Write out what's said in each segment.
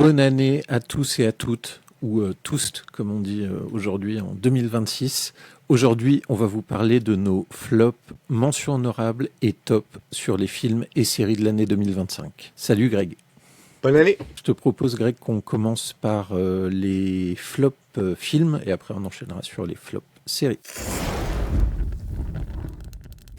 Bonne année à tous et à toutes, ou tous, comme on dit aujourd'hui en 2026. Aujourd'hui, on va vous parler de nos flops, mentions honorables et top sur les films et séries de l'année 2025. Salut Greg. Bonne année. Je te propose, Greg, qu'on commence par les flops films et après on enchaînera sur les flops séries.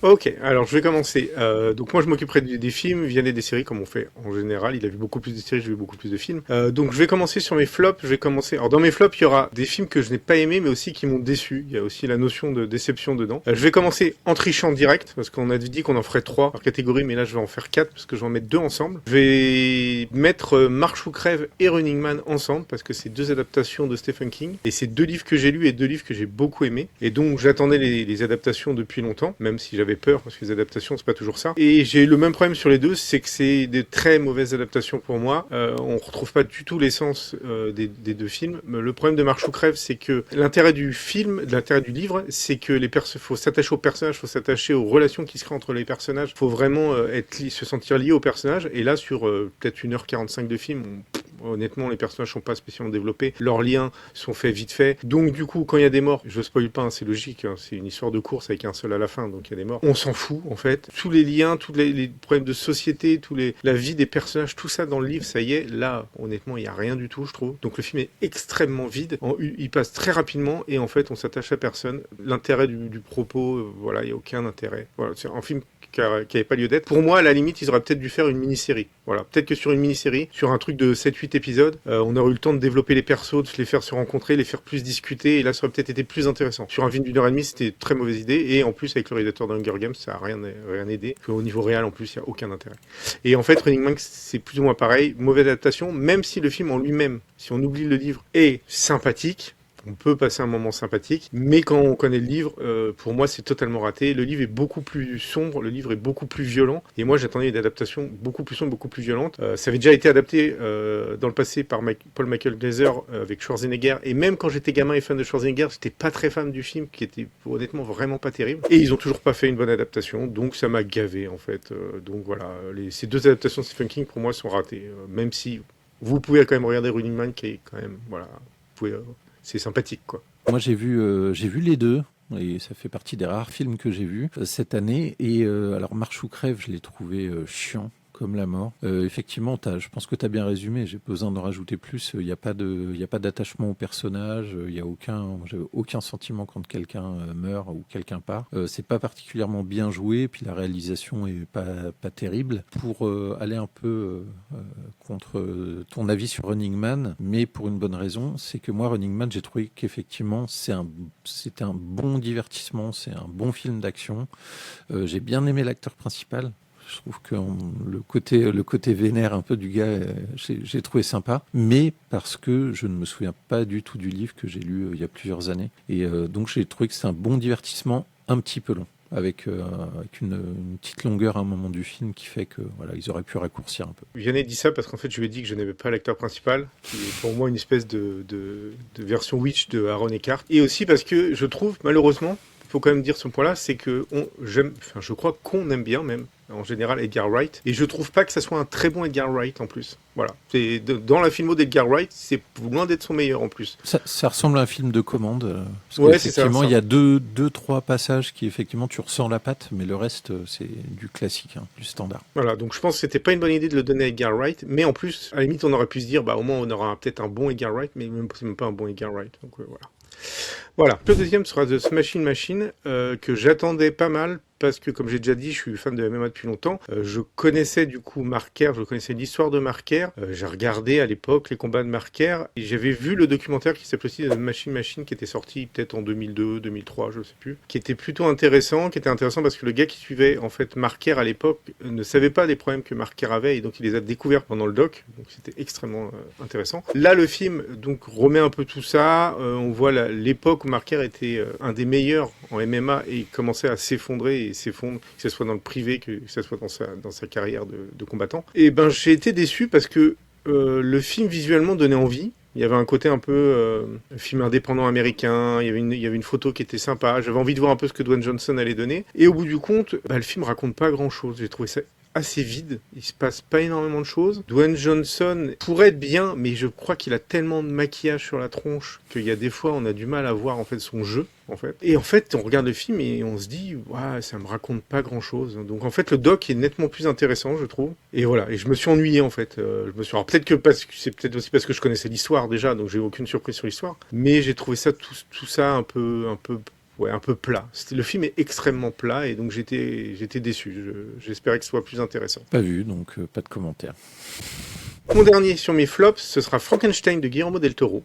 Ok, alors je vais commencer. Donc moi je m'occuperai des films, Vianney des séries comme on fait en général. Il a vu beaucoup plus de séries, j'ai vu beaucoup plus de films. Donc je vais commencer sur mes flops. Alors dans mes flops, il y aura des films que je n'ai pas aimés mais aussi qui m'ont déçu. Il y a aussi la notion de déception dedans. Je vais commencer en trichant direct parce qu'on a dit qu'on en ferait 3 par catégorie, mais là je vais en faire 4 parce que je vais en mettre 2 ensemble. Je vais mettre Marche ou crève et Running Man ensemble parce que c'est 2 adaptations de Stephen King et c'est 2 livres que j'ai lus et 2 livres que j'ai beaucoup aimés. Et donc j'attendais les adaptations depuis longtemps, même si j'avais peur parce que les adaptations c'est pas toujours ça. Et j'ai le même problème sur les deux, c'est que c'est des très mauvaises adaptations pour moi. On retrouve pas du tout l'essence des 2 films. Le problème de Marche ou crève, c'est que l'intérêt du livre, c'est que faut s'attacher aux personnages, faut s'attacher aux relations qui se créent entre les personnages. Faut vraiment se sentir lié aux personnages. Et là, sur peut-être 1h45 de film, honnêtement, les personnages sont pas spécialement développés. Leurs liens sont faits vite fait. Donc, du coup, quand il y a des morts, je spoil pas, hein, c'est logique, hein, c'est une histoire de course avec un seul à la fin, donc il y a des morts. On s'en fout, en fait. Tous les liens, tous les problèmes de société, la vie des personnages, tout ça dans le livre, ça y est, là, honnêtement, il y a rien du tout, je trouve. Donc, le film est extrêmement vide. Il passe très rapidement et en fait, on s'attache à personne. L'intérêt du propos, voilà, il n'y a aucun intérêt. Voilà, c'est un film qui n'avait pas lieu d'être. Pour moi, à la limite, ils auraient peut-être dû faire une mini-série. Voilà, peut-être que sur une mini-série, sur un truc de 7-8 épisodes, on aurait eu le temps de développer les persos, de les faire se rencontrer, les faire plus discuter, et là, ça aurait peut-être été plus intéressant. Sur un film d'1h30, c'était une très mauvaise idée, et en plus, avec le réalisateur d'Hunger Games, ça n'a rien aidé. Au niveau réel, en plus, il n'y a aucun intérêt. Et en fait, Running Man, c'est plus ou moins pareil, mauvaise adaptation, même si le film en lui-même, si on oublie le livre, est sympathique, on peut passer un moment sympathique, mais quand on connaît le livre, pour moi, c'est totalement raté. Le livre est beaucoup plus sombre, le livre est beaucoup plus violent, et moi, j'attendais une adaptation beaucoup plus sombre, beaucoup plus violente. Ça avait déjà été adapté dans le passé par Paul Michael Glaser avec Schwarzenegger, et même quand j'étais gamin et fan de Schwarzenegger, j'étais pas très fan du film, qui était honnêtement vraiment pas terrible. Et ils ont toujours pas fait une bonne adaptation, donc ça m'a gavé, en fait. Donc voilà, ces 2 adaptations de Stephen King, pour moi, sont ratées, même si vous pouvez quand même regarder Running Man, qui est quand même, voilà, vous pouvez... c'est sympathique, quoi. Moi, j'ai vu les 2. Et ça fait partie des rares films que j'ai vus cette année. Et alors, Marche ou crève, je l'ai trouvé chiant comme la mort. Effectivement, je pense que tu as bien résumé. J'ai pas besoin d'en rajouter plus. Il n'y a pas d'attachement au personnage. J'avais aucun sentiment quand quelqu'un meurt ou quelqu'un part. C'est pas particulièrement bien joué. Puis la réalisation est pas terrible. Pour aller un peu contre ton avis sur Running Man, mais pour une bonne raison, c'est que moi, Running Man, j'ai trouvé qu'effectivement, c'est un bon divertissement, c'est un bon film d'action. J'ai bien aimé l'acteur principal. Je trouve que le côté vénère un peu du gars, j'ai trouvé sympa, mais parce que je ne me souviens pas du tout du livre que j'ai lu il y a plusieurs années. Et donc j'ai trouvé que c'est un bon divertissement, un petit peu long, avec une petite longueur à un moment du film qui fait que voilà, ils auraient pu raccourcir un peu. Vianney dit ça parce qu'en fait je lui ai dit que je n'aimais pas l'acteur principal, qui est pour moi une espèce de version Witch de Aaron Eckhart, et aussi parce que je trouve malheureusement, il faut quand même dire ce point-là, c'est que je crois qu'on aime bien même, en général, Edgar Wright, et je trouve pas que ça soit un très bon Edgar Wright en plus. Voilà. Dans la filmo d'Edgar Wright, c'est loin d'être son meilleur en plus. Ça ressemble à un film de commande. Parce ouais, c'est ça. Effectivement, il y a deux, trois passages qui, effectivement, tu ressens la patte, mais le reste, c'est du classique, hein, du standard. Voilà, donc je pense que c'était pas une bonne idée de le donner à Edgar Wright, mais en plus, à la limite, on aurait pu se dire, au moins, on aura peut-être un bon Edgar Wright, mais c'est même pas un bon Edgar Wright. Donc voilà. Voilà. Le deuxième sera The Smashing Machine, que j'attendais pas mal, parce que, comme j'ai déjà dit, je suis fan de MMA depuis longtemps. Je connaissais du coup Marker, je connaissais l'histoire de Marker. J'ai regardé à l'époque les combats de Marker, et j'avais vu le documentaire qui s'appelait aussi The Machine, qui était sorti peut-être en 2002, 2003, je sais plus, qui était plutôt intéressant, parce que le gars qui suivait en fait Marker à l'époque ne savait pas des problèmes que Marker avait, et donc il les a découverts pendant le doc, donc c'était extrêmement intéressant. Là, le film donc remet un peu tout ça. On voit l'époque où Marker était un des meilleurs en MMA et commençait à s'effondrer et s'effondre, que ce soit dans le privé, que ce soit dans sa carrière de combattant. Et j'ai été déçu parce que le film visuellement donnait envie. Il y avait un côté un peu film indépendant américain, il y avait une photo qui était sympa, j'avais envie de voir un peu ce que Dwayne Johnson allait donner. Et au bout du compte, le film raconte pas grand-chose. J'ai trouvé ça assez vide. Il se passe pas énormément de choses. Dwayne Johnson pourrait être bien, mais je crois qu'il a tellement de maquillage sur la tronche qu'il y a des fois on a du mal à voir en fait son jeu. En fait. Et en fait, on regarde le film et on se dit, ouais, ça me raconte pas grand chose. Donc en fait, le doc est nettement plus intéressant, je trouve. Et voilà. Et je me suis ennuyé en fait. Alors peut-être que c'est peut-être aussi parce que je connaissais l'histoire déjà, donc j'ai eu aucune surprise sur l'histoire. Mais j'ai trouvé ça tout ça un peu plat. Le film est extrêmement plat et donc j'étais déçu. J'espérais que ce soit plus intéressant. Pas vu, donc pas de commentaire. Mon dernier sur mes flops, ce sera Frankenstein de Guillermo del Toro.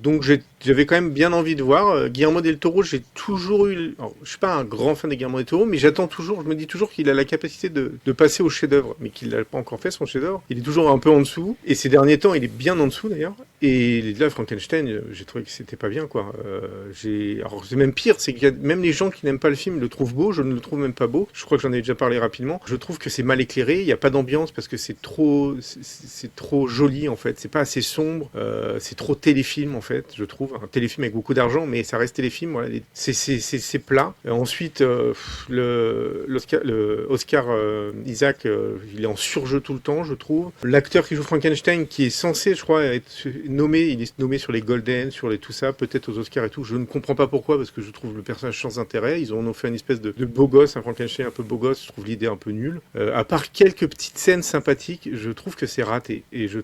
Donc j'avais quand même bien envie de voir. Guillermo del Toro, j'ai toujours eu... Alors, je suis pas un grand fan de Guillermo del Toro, mais j'attends toujours, je me dis toujours qu'il a la capacité de passer au chef-d'œuvre, mais qu'il n'a pas encore fait son chef-d'œuvre. Il est toujours un peu en dessous, et ces derniers temps, il est bien en dessous d'ailleurs. Et là, Frankenstein, j'ai trouvé que c'était pas bien, quoi. Alors c'est même pire, c'est qu'il y a même les gens qui n'aiment pas le film le trouvent beau, je ne le trouve même pas beau. Je crois que j'en ai déjà parlé rapidement. Je trouve que c'est mal éclairé, il n'y a pas d'ambiance parce que c'est trop joli en fait, c'est pas assez sombre, c'est trop téléfilm en fait, je trouve, un téléfilm avec beaucoup d'argent, mais ça reste téléfilm, voilà, c'est plat. Ensuite, Oscar Isaac, il est en surjeu tout le temps, je trouve. L'acteur qui joue Frankenstein, qui est censé, je crois, être nommé, il est nommé sur les Golden, sur les tout ça, peut-être aux Oscars et tout, je ne comprends pas pourquoi, parce que je trouve le personnage sans intérêt, ils en ont fait une espèce de beau gosse, un Frankenstein un peu beau gosse, je trouve l'idée un peu nulle. À part quelques petites scènes sympathiques, je trouve que c'est raté. Et je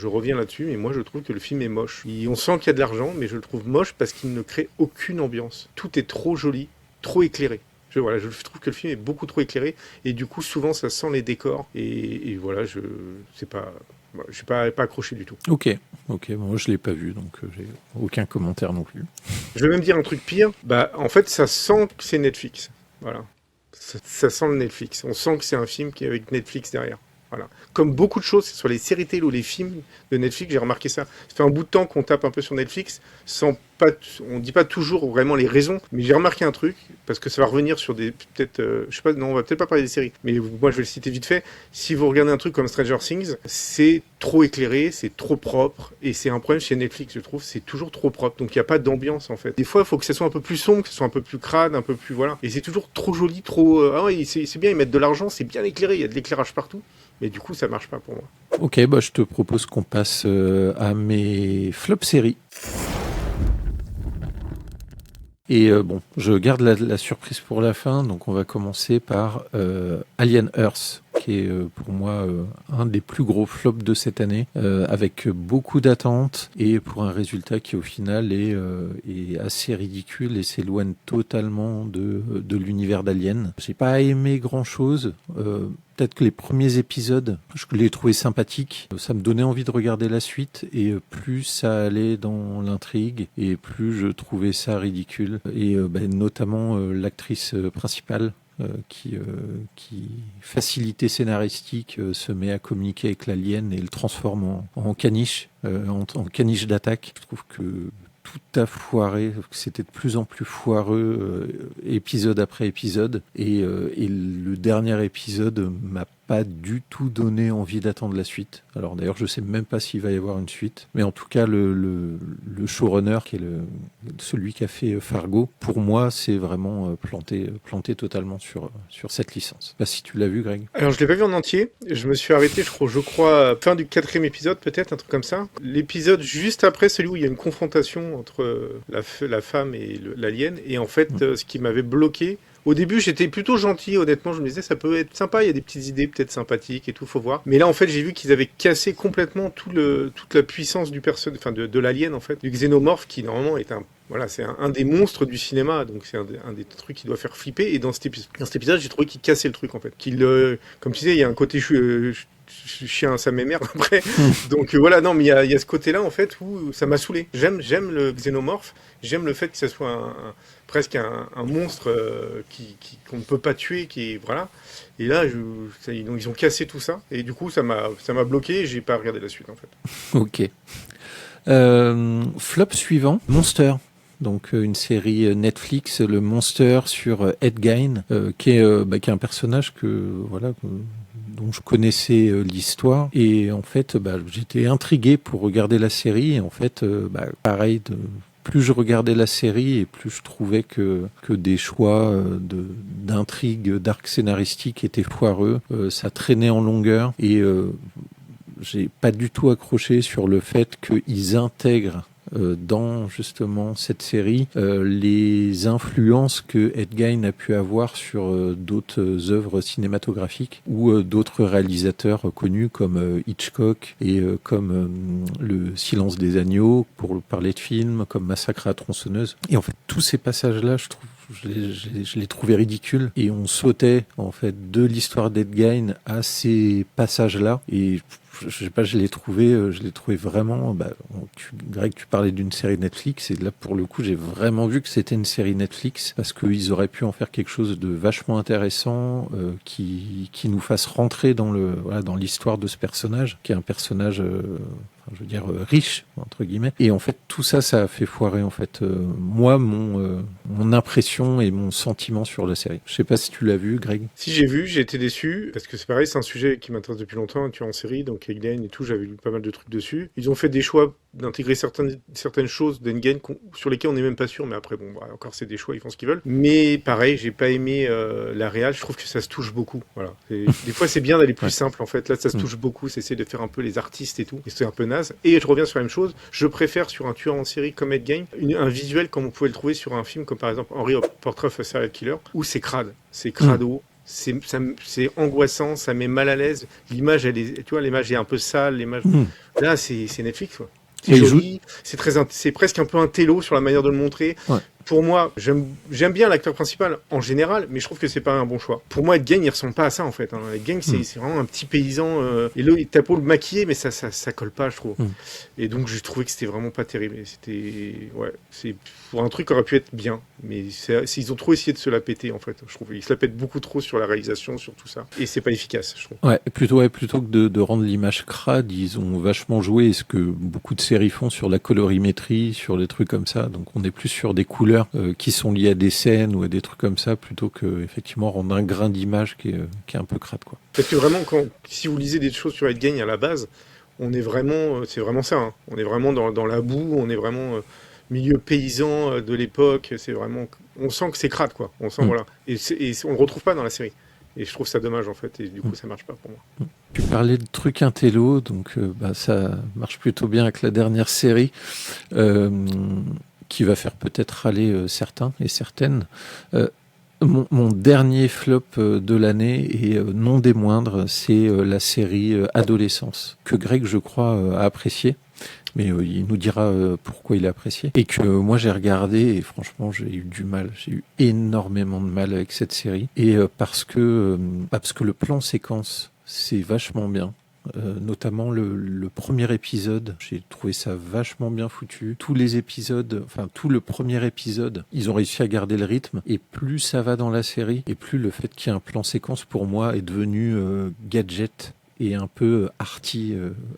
reviens là-dessus, mais moi je trouve que le film est moche. On sent qu'il y a de l'argent, mais je le trouve moche parce qu'il ne crée aucune ambiance. Tout est trop joli, trop éclairé. Je trouve que le film est beaucoup trop éclairé, et du coup souvent ça sent les décors, et voilà, je suis pas accroché du tout. Ok, moi je l'ai pas vu, donc j'ai aucun commentaire non plus. Je vais même dire un truc pire, en fait ça sent que c'est Netflix, voilà. Ça sent le Netflix, on sent que c'est un film qui est avec Netflix derrière. Voilà. Comme beaucoup de choses, sur les séries télé ou les films de Netflix, j'ai remarqué ça. Ça fait un bout de temps qu'on tape un peu sur Netflix, on dit pas toujours vraiment les raisons, mais j'ai remarqué un truc, parce que ça va revenir sur je sais pas, non, on va peut-être pas parler des séries, mais moi je vais le citer vite fait. Si vous regardez un truc comme Stranger Things, c'est trop éclairé, c'est trop propre, et c'est un problème chez Netflix, je trouve, c'est toujours trop propre, donc il n'y a pas d'ambiance en fait. Des fois, il faut que ça soit un peu plus sombre, que ce soit un peu plus crade, un peu plus, voilà, et c'est toujours trop joli, trop, c'est bien, ils mettent de l'argent, c'est bien éclairé, il y a de l'éclairage partout. Mais du coup, ça marche pas pour moi. Ok, je te propose qu'on passe à mes flops séries. Et je garde la surprise pour la fin, donc on va commencer par Alien Earth, qui est pour moi un des plus gros flops de cette année, avec beaucoup d'attentes et pour un résultat qui au final est assez ridicule et s'éloigne totalement de l'univers d'Alien. J'ai pas aimé grand-chose. Peut-être que les premiers épisodes, je les trouvais sympathiques. Ça me donnait envie de regarder la suite, et plus ça allait dans l'intrigue, et plus je trouvais ça ridicule. Et notamment l'actrice principale, qui facilité scénaristique, se met à communiquer avec l'alien et le transforme en caniche, en caniche d'attaque. Je trouve que tout a foiré, c'était de plus en plus foireux épisode après épisode, et le dernier épisode m'a pas du tout donné envie d'attendre la suite. Alors d'ailleurs, je sais même pas s'il va y avoir une suite, mais en tout cas le showrunner, qui est celui qui a fait Fargo, pour moi c'est vraiment planté totalement sur cette licence. Je sais pas si tu l'as vu, Greg. Alors je l'ai pas vu en entier, je me suis arrêté je crois fin du 4e épisode peut-être, un truc comme ça. L'épisode juste après, celui où il y a une confrontation entre la femme et l'alien, et en fait ce qui m'avait bloqué, au début, j'étais plutôt gentil, honnêtement, je me disais ça peut être sympa, il y a des petites idées peut-être sympathiques et tout, faut voir. Mais là, en fait, j'ai vu qu'ils avaient cassé complètement toute la puissance du personnage, enfin de l'alien en fait, du xénomorphe, qui normalement est c'est un des monstres du cinéma, donc c'est un des trucs qui doit faire flipper. Et dans cet épisode, j'ai trouvé qu'il cassait le truc en fait, comme tu disais, il y a un côté chien, ça m'émerde après. Donc voilà, non, mais il y a ce côté-là en fait où ça m'a saoulé. J'aime le xénomorphe, j'aime le fait que ça soit presque un monstre qu'on ne peut pas tuer, voilà. Et là, ils ont cassé tout ça, et du coup, ça m'a bloqué, et j'ai pas regardé la suite en fait. Ok. Flop suivant, Monster. Donc une série Netflix, le Monster sur Ed Gein, qui est un personnage dont je connaissais l'histoire, et en fait j'étais intrigué pour regarder la série, et en fait pareil, plus je regardais la série et plus je trouvais que des choix d'intrigue, d'arc scénaristique étaient foireux. Ça traînait en longueur et j'ai pas du tout accroché sur le fait qu'ils intègrent dans justement cette série les influences que Ed Gein a pu avoir sur d'autres œuvres cinématographiques ou d'autres réalisateurs connus comme Hitchcock et comme Le Silence des agneaux pour parler de films, comme Massacre à la tronçonneuse. Et en fait tous ces passages-là, je les trouvais ridicules et on sautait en fait de l'histoire d'Ed Gein à ces passages-là et je sais pas, je l'ai trouvé vraiment. Greg, tu parlais d'une série Netflix et là pour le coup, j'ai vraiment vu que c'était une série Netflix parce qu'ils auraient pu en faire quelque chose de vachement intéressant qui nous fasse rentrer dans dans l'histoire de ce personnage, qui est un personnage. Riche, entre guillemets. Et en fait, tout ça, ça a fait foirer, en fait, moi, mon impression et mon sentiment sur la série. Je sais pas si tu l'as vu, Greg. Si j'ai vu, j'ai été déçu, parce que c'est pareil, c'est un sujet qui m'intéresse depuis longtemps, tu vois, en série, donc Engane et tout, j'avais lu pas mal de trucs dessus. Ils ont fait des choix d'intégrer certaines choses d'Engane sur lesquelles on n'est même pas sûr, mais après, encore c'est des choix, ils font ce qu'ils veulent. Mais pareil, j'ai pas aimé la réal, je trouve que ça se touche beaucoup, voilà. Des fois, c'est bien d'aller plus simple, en fait. Là, ça se touche beaucoup, c'est essayer de faire un peu les artistes et tout, et c'est un peu naze. Et je reviens sur la même chose, je préfère sur un tueur en série comme Ed Gein, un visuel comme on pouvait le trouver sur un film comme par exemple Henry Portrait of a Serial Killer, où c'est crade, c'est crado, c'est angoissant, ça met mal à l'aise, l'image, tu vois, l'image est un peu sale, l'image... Là, c'est Netflix, quoi. C'est joli, c'est presque un peu un télo sur la manière de le montrer. Ouais. Pour moi, j'aime bien l'acteur principal en général, mais je trouve que c'est pas un bon choix. Pour moi, Ed Gein, il ressemble pas à ça en fait. Ed Gein, c'est vraiment un petit paysan. Et là, t'as beau le maquiller, mais ça colle pas, je trouve. Et donc, j'ai trouvé que c'était vraiment pas terrible. C'est pour un truc qui aurait pu être bien, mais ils ont trop essayé de se la péter en fait. Je trouve ils se la pètent beaucoup trop sur la réalisation, sur tout ça, et c'est pas efficace, je trouve. Ouais, plutôt que de rendre l'image crade, ils ont vachement joué ce que beaucoup de séries font sur la colorimétrie, sur des trucs comme ça. Donc, on est plus sur des couleurs qui sont liées à des scènes ou à des trucs comme ça, plutôt que effectivement rendre un grain d'image qui est un peu crade, quoi. Parce que vraiment, si vous lisez des choses sur Ed Gein à la base, c'est vraiment ça. Hein. On est vraiment dans la boue, on est vraiment milieu paysan de l'époque. C'est vraiment, on sent que c'est crade, quoi. On sent voilà, et on le retrouve pas dans la série. Et je trouve ça dommage en fait, et du coup ça marche pas pour moi. Tu parlais de trucs intello, donc ça marche plutôt bien avec la dernière série. Qui va faire peut-être râler certains et certaines. Mon dernier flop de l'année, et non des moindres, c'est la série Adolescence, que Greg, je crois, a apprécié. Mais il nous dira pourquoi il a apprécié. Et que moi j'ai regardé, et franchement j'ai eu du mal. J'ai eu énormément de mal avec cette série. Et parce que le plan séquence, c'est vachement bien. Notamment le premier épisode, j'ai trouvé ça vachement bien foutu. Tout le premier épisode, ils ont réussi à garder le rythme, et plus ça va dans la série, et plus le fait qu'il y ait un plan séquence pour moi est devenu gadget et un peu arty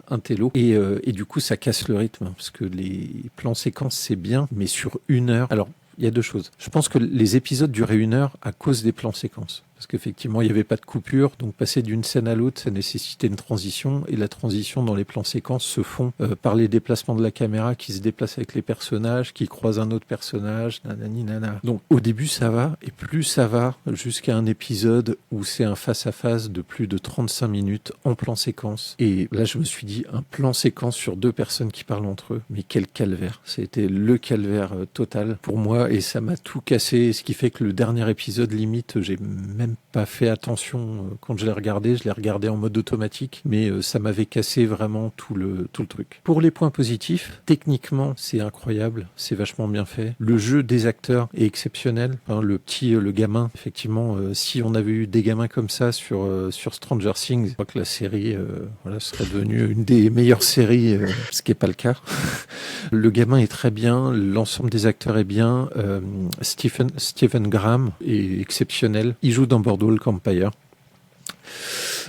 intello, et du coup ça casse le rythme, parce que les plans séquences c'est bien, mais sur 1 heure, alors il y a 2 choses. Je pense que les épisodes duraient 1 heure à cause des plans séquences. Parce qu'effectivement, il n'y avait pas de coupure, donc passer d'une scène à l'autre, ça nécessitait une transition, et la transition dans les plans séquences se font par les déplacements de la caméra qui se déplace avec les personnages, qui croisent un autre personnage, nanani nana. Donc au début ça va, et plus ça va, jusqu'à un épisode où c'est un face-à-face de plus de 35 minutes en plan séquence. Et là je me suis dit, un plan séquence sur 2 personnes qui parlent entre eux, mais quel calvaire. C'était le calvaire total pour moi, et ça m'a tout cassé, ce qui fait que le dernier épisode, limite, j'ai même pas fait attention quand je l'ai regardé en mode automatique, mais ça m'avait cassé vraiment tout le truc. Pour les points positifs, techniquement c'est incroyable, c'est vachement bien fait. Le jeu des acteurs est exceptionnel. Enfin, le gamin, effectivement, si on avait eu des gamins comme ça sur Stranger Things, je crois que la série serait devenue une des meilleures séries, ce qui n'est pas le cas. Le gamin est très bien, l'ensemble des acteurs est bien. Stephen Graham est exceptionnel. Il joue dans Boardwalk Empire.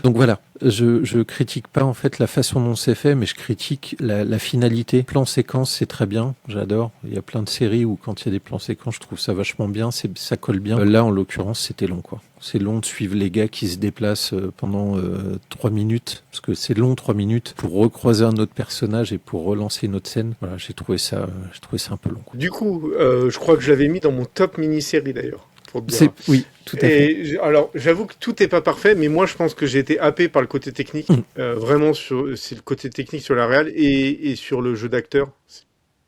Donc voilà, je critique pas en fait la façon dont c'est fait, mais je critique la finalité. Plan séquence, c'est très bien, j'adore. Il y a plein de séries où quand il y a des plans séquences, je trouve ça vachement bien, ça colle bien. Là, en l'occurrence, c'était long, quoi. C'est long de suivre les gars qui se déplacent pendant 3 minutes, parce que c'est long 3 minutes pour recroiser un autre personnage et pour relancer une autre scène. Voilà, j'ai trouvé ça un peu long, quoi. Du coup, je crois que je l'avais mis dans mon top mini-série d'ailleurs. Pour te dire. Oui, tout à fait. Alors, j'avoue que tout n'est pas parfait, mais moi, je pense que j'ai été happé par le côté technique. Vraiment, c'est le côté technique sur la réal et sur le jeu d'acteur.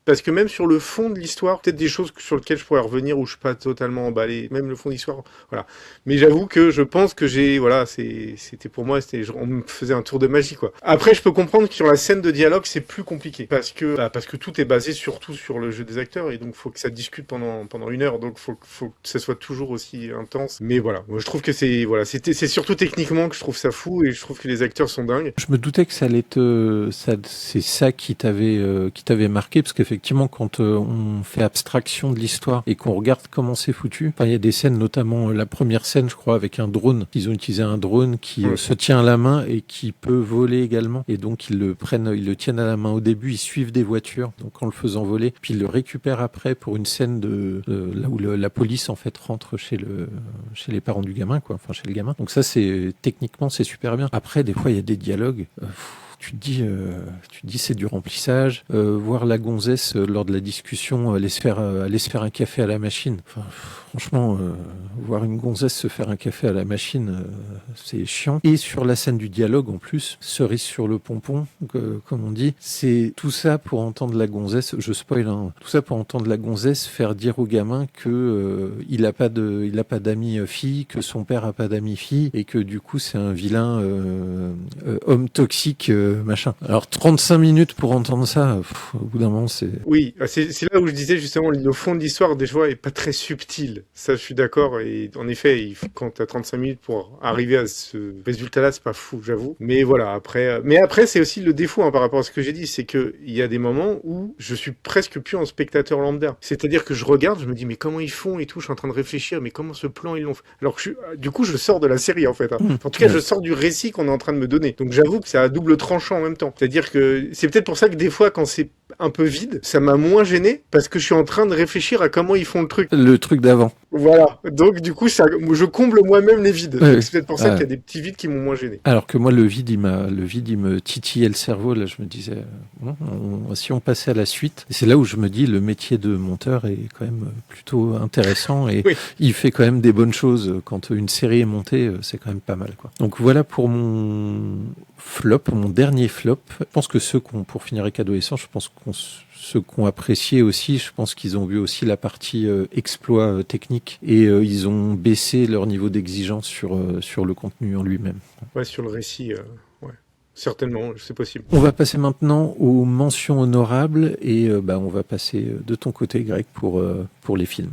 Parce que même sur le fond de l'histoire, peut-être des choses sur lesquelles je pourrais revenir où je suis pas totalement emballé, même le fond de l'histoire, voilà. Mais j'avoue que je pense que c'était pour moi, on me faisait un tour de magie, quoi. Après, je peux comprendre que sur la scène de dialogue, c'est plus compliqué. Parce que tout est basé surtout sur le jeu des acteurs, et donc faut que ça discute pendant 1 heure, donc faut que ça soit toujours aussi intense. Mais voilà. Moi, je trouve que c'est surtout techniquement que je trouve ça fou, et je trouve que les acteurs sont dingues. Je me doutais que ça allait c'est ça qui t'avait marqué, parce qu'effectivement, quand on fait abstraction de l'histoire et qu'on regarde comment c'est foutu, il y a des scènes, notamment la première scène, je crois, avec un drone. Ils ont utilisé un drone qui se tient à la main et qui peut voler également. Et donc, ils le tiennent à la main au début, ils suivent des voitures, donc en le faisant voler, puis ils le récupèrent après pour une scène là où la police, en fait, rentre chez les parents du gamin, quoi, enfin, chez le gamin. Donc ça, techniquement, c'est super bien. Après, des fois, il y a des dialogues, tu te dis c'est du remplissage. Voir la gonzesse lors de la discussion aller se faire un café à la machine. Enfin, franchement, voir une gonzesse se faire un café à la machine, c'est chiant. Et sur la scène du dialogue, en plus, cerise sur le pompon, comme on dit, c'est tout ça pour entendre la gonzesse. Je spoil, hein, tout ça pour entendre la gonzesse faire dire au gamin que il a pas d'amis fille, que son père a pas d'amis fille, et que du coup c'est un vilain homme toxique. Machin. Alors 35 minutes pour entendre ça, au bout d'un moment c'est... Oui, c'est là où je disais justement le fond de l'histoire des fois est pas très subtil. Ça je suis d'accord et en effet quand t'as 35 minutes pour arriver à ce résultat-là c'est pas fou j'avoue. Mais voilà après c'est aussi le défaut par rapport à ce que j'ai dit, c'est que il y a des moments où je suis presque plus en spectateur lambda. C'est-à-dire que je regarde, je me dis mais comment ils font et tout, je suis en train de réfléchir mais comment ce plan ils l'ont fait. Alors que du coup je sors de la série en fait. En tout cas je sors du récit qu'on est en train de me donner. Donc j'avoue que c'est à double tranchant en même temps. C'est-à-dire que c'est peut-être pour ça que des fois, quand c'est un peu vide, ça m'a moins gêné parce que je suis en train de réfléchir à comment ils font le truc. Le truc d'avant. Voilà. Donc, du coup, je comble moi-même les vides. Ouais. C'est peut-être pour ça qu'il y a des petits vides qui m'ont moins gêné. Alors que moi, le vide, il me titillait le cerveau. Là, je me disais, si on passait à la suite, et c'est là où je me dis, le métier de monteur est quand même plutôt intéressant et il fait quand même des bonnes choses. Quand une série est montée, c'est quand même pas mal, quoi. Donc voilà pour mon dernier flop. Je pense que pour finir avec Adolescent, je pense ceux qui ont apprécié aussi, je pense qu'ils ont vu aussi la partie exploit technique et ils ont baissé leur niveau d'exigence sur le contenu en lui-même. Ouais, sur le récit, ouais. Certainement, c'est possible. On va passer maintenant aux mentions honorables et on va passer de ton côté, Greg, pour les films.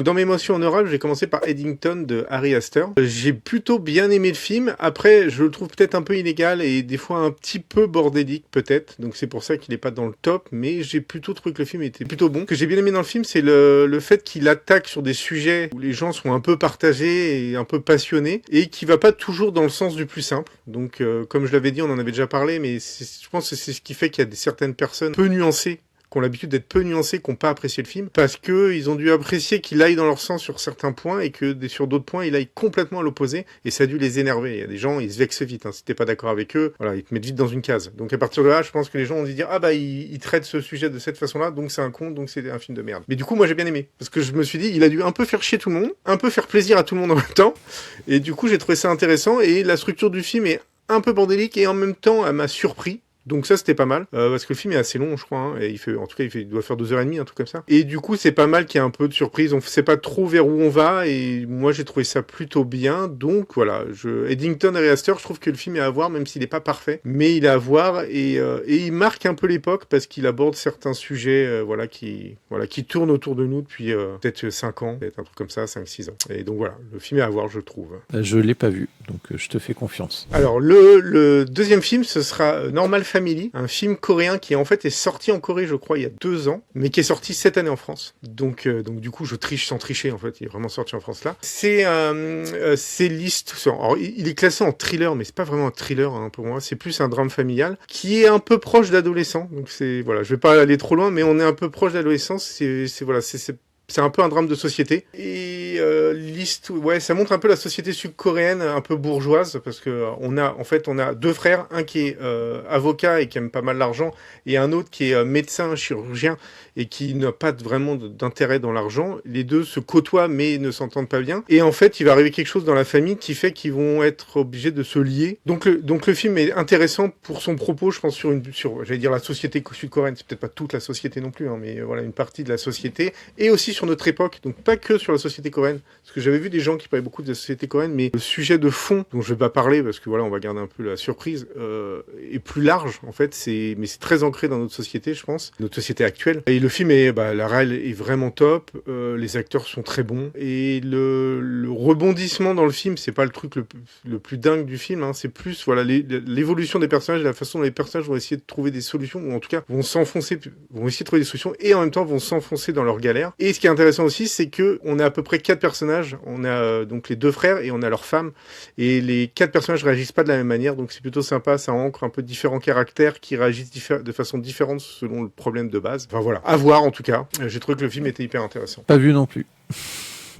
Dans mes mentions honorables, j'ai commencé par Eddington de Ari Aster. J'ai plutôt bien aimé le film. Après, je le trouve peut-être un peu inégal et des fois un petit peu bordélique peut-être. Donc c'est pour ça qu'il n'est pas dans le top. Mais j'ai plutôt trouvé que le film était plutôt bon. Ce que j'ai bien aimé dans le film, c'est le fait qu'il attaque sur des sujets où les gens sont un peu partagés et un peu passionnés et qui va pas toujours dans le sens du plus simple. Donc comme je l'avais dit, on en avait déjà parlé, mais je pense que c'est ce qui fait qu'il y a certaines personnes peu nuancées qui ont l'habitude d'être peu nuancés, qui n'ont pas apprécié le film, parce que ils ont dû apprécier qu'il aille dans leur sens sur certains points et que sur d'autres points, il aille complètement à l'opposé, et ça a dû les énerver. Il y a des gens, ils se vexent vite, si t'es pas d'accord avec eux, voilà, ils te mettent vite dans une case. Donc à partir de là, je pense que les gens ont dû dire, il traite ce sujet de cette façon-là, donc c'est un con, donc c'est un film de merde. Mais du coup, moi j'ai bien aimé, parce que je me suis dit, il a dû un peu faire chier tout le monde, un peu faire plaisir à tout le monde en même temps, et du coup j'ai trouvé ça intéressant, et la structure du film est un peu bordélique, et en même temps, elle m'a surpris. Donc ça c'était pas mal, parce que le film est assez long je crois, et il doit faire 2h30, un truc comme ça. Et du coup c'est pas mal qu'il y ait un peu de surprise, on sait pas trop vers où on va, et moi j'ai trouvé ça plutôt bien, donc voilà, Eddington et Astor, je trouve que le film est à voir, même s'il est pas parfait, mais il est à voir, et il marque un peu l'époque, parce qu'il aborde certains sujets qui tournent autour de nous depuis peut-être 5 ans, peut-être un truc comme ça, 5-6 ans. Et donc voilà, le film est à voir je trouve. Je l'ai pas vu, donc je te fais confiance. Alors le deuxième film, ce sera Normal Family, un film coréen qui en fait est sorti en Corée, je crois, il y a 2 ans, mais qui est sorti cette année en France. Donc du coup, je triche sans tricher, en fait. Il est vraiment sorti en France là. C'est alors, il est classé en thriller, mais c'est pas vraiment un thriller hein, pour moi. C'est plus un drame familial qui est un peu proche d'adolescent. Donc voilà, je vais pas aller trop loin, mais on est un peu proche d'adolescence. C'est un peu un drame de société. Et ça montre un peu la société sud-coréenne, un peu bourgeoise, parce que on a 2 frères, un qui est avocat et qui aime pas mal l'argent, et un autre qui est médecin, chirurgien, et qui n'a pas vraiment d'intérêt dans l'argent. Les deux se côtoient, mais ne s'entendent pas bien. Et en fait, il va arriver quelque chose dans la famille qui fait qu'ils vont être obligés de se lier. Donc le film est intéressant pour son propos, je pense, sur j'allais dire la société sud-coréenne. C'est peut-être pas toute la société non plus, hein, mais voilà, une partie de la société, et aussi sur notre époque, donc pas que sur la société coréenne, parce que j'avais vu des gens qui parlaient beaucoup de la société coréenne, mais le sujet de fond, dont je vais pas parler, parce que voilà, on va garder un peu la surprise, est plus large, en fait, mais c'est très ancré dans notre société, je pense, notre société actuelle. Et le film la réal est vraiment top, les acteurs sont très bons, et le rebondissement dans le film, c'est pas le truc le plus dingue du film, hein, c'est plus, voilà, l'évolution des personnages, la façon dont les personnages vont essayer de trouver des solutions, ou en tout cas, vont essayer de trouver des solutions, et en même temps, vont s'enfoncer dans leur galère. Et ce qui est intéressant aussi, c'est que on a à peu près 4 personnages. On a donc les 2 frères et on a leur femme. Et les 4 personnages réagissent pas de la même manière, donc c'est plutôt sympa. Ça ancre un peu différents caractères qui réagissent de façon différente selon le problème de base. Enfin voilà, à voir en tout cas. J'ai trouvé que le film était hyper intéressant. Pas vu non plus.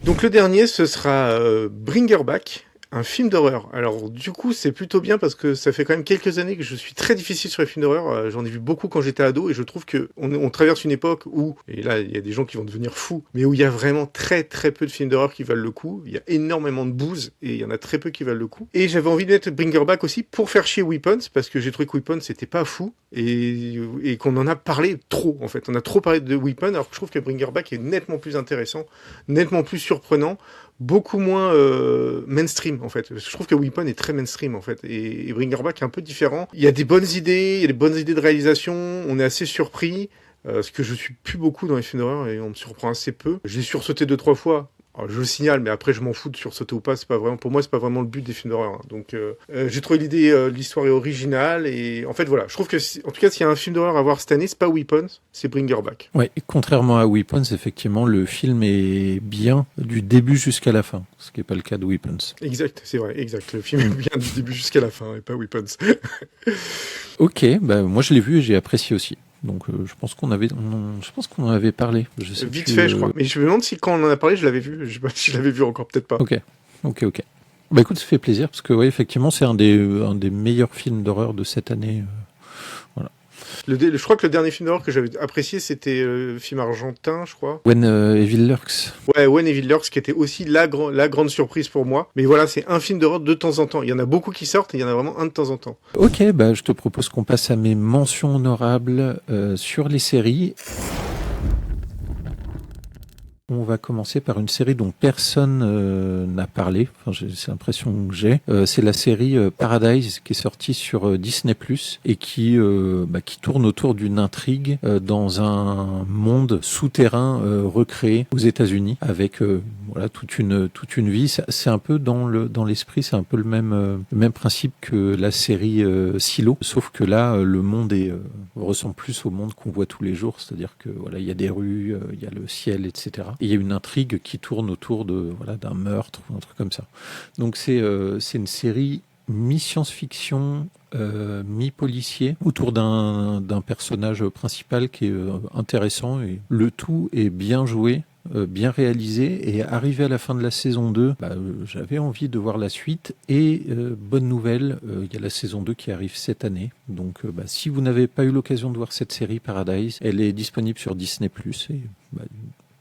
Donc le dernier, ce sera Bring Her Back. Un film d'horreur. Alors du coup c'est plutôt bien parce que ça fait quand même quelques années que je suis très difficile sur les films d'horreur. J'en ai vu beaucoup quand j'étais ado et je trouve que on traverse une époque où, et là il y a des gens qui vont devenir fous, mais où il y a vraiment très très peu de films d'horreur qui valent le coup. Il y a énormément de bouse et il y en a très peu qui valent le coup. Et j'avais envie de mettre Bring Her Back aussi pour faire chier Weapons parce que j'ai trouvé que Weapons c'était pas fou et qu'on en a parlé trop en fait. On a trop parlé de Weapons alors que je trouve que Bring Her Back est nettement plus intéressant, nettement plus surprenant, beaucoup moins mainstream en fait. Je trouve que Weapon est très mainstream en fait et Bring Her Back est un peu différent. Il y a des bonnes idées, il y a des bonnes idées de réalisation, on est assez surpris, ce que je suis plus beaucoup dans les films d'horreur et on me surprend assez peu. J'ai sursauté 2-3 fois. Alors, je le signale, mais après je m'en fous de sursauter ou pas. C'est pas vraiment, pour moi, c'est pas vraiment le but des films d'horreur. Hein. Donc, j'ai trouvé l'histoire est originale et en fait voilà, je trouve que en tout cas, s'il y a un film d'horreur à voir cette année, c'est pas Weapons, c'est Bring Her Back. Ouais, contrairement à Weapons, effectivement, le film est bien du début jusqu'à la fin, ce qui n'est pas le cas de Weapons. Exact, c'est vrai, exact. Le film est bien du début jusqu'à la fin et pas Weapons. Ok, bah moi je l'ai vu et j'ai apprécié aussi. Donc je pense qu'on en avait parlé. Je sais Vite plus, fait, je crois. Mais je me demande si quand on en a parlé, je l'avais vu. Je sais pas si je l'avais vu encore, peut-être pas. Ok. Bah écoute, ça fait plaisir parce que ouais, effectivement, c'est un des meilleurs films d'horreur de cette année. Voilà. Je crois que le dernier film d'horreur que j'avais apprécié, c'était le film argentin, je crois. When Evil Lurks. Ouais, When Evil Lurks, qui était aussi la grande surprise pour moi. Mais voilà, c'est un film d'horreur de temps en temps. Il y en a beaucoup qui sortent et il y en a vraiment un de temps en temps. Ok, bah je te propose qu'on passe à mes mentions honorables sur les séries. On va commencer par une série dont personne n'a parlé. Enfin, c'est l'impression que j'ai. C'est la série Paradise qui est sortie sur Disney+ et qui tourne autour d'une intrigue dans un monde souterrain recréé aux États-Unis avec toute une vie. C'est un peu dans l'esprit, c'est un peu le même principe que la série Silo, sauf que là le monde ressemble plus au monde qu'on voit tous les jours, c'est-à-dire que voilà, il y a des rues, il y a le ciel, etc. Et il y a une intrigue qui tourne autour d'un meurtre ou un truc comme ça. Donc c'est une série mi-science-fiction, mi-policier, autour d'un personnage principal qui est intéressant et le tout est bien joué. Bien réalisé et arrivé à la fin de la saison 2, j'avais envie de voir la suite et bonne nouvelle, il y a la saison 2 qui arrive cette année. Donc si vous n'avez pas eu l'occasion de voir cette série Paradise, elle est disponible sur Disney+. Et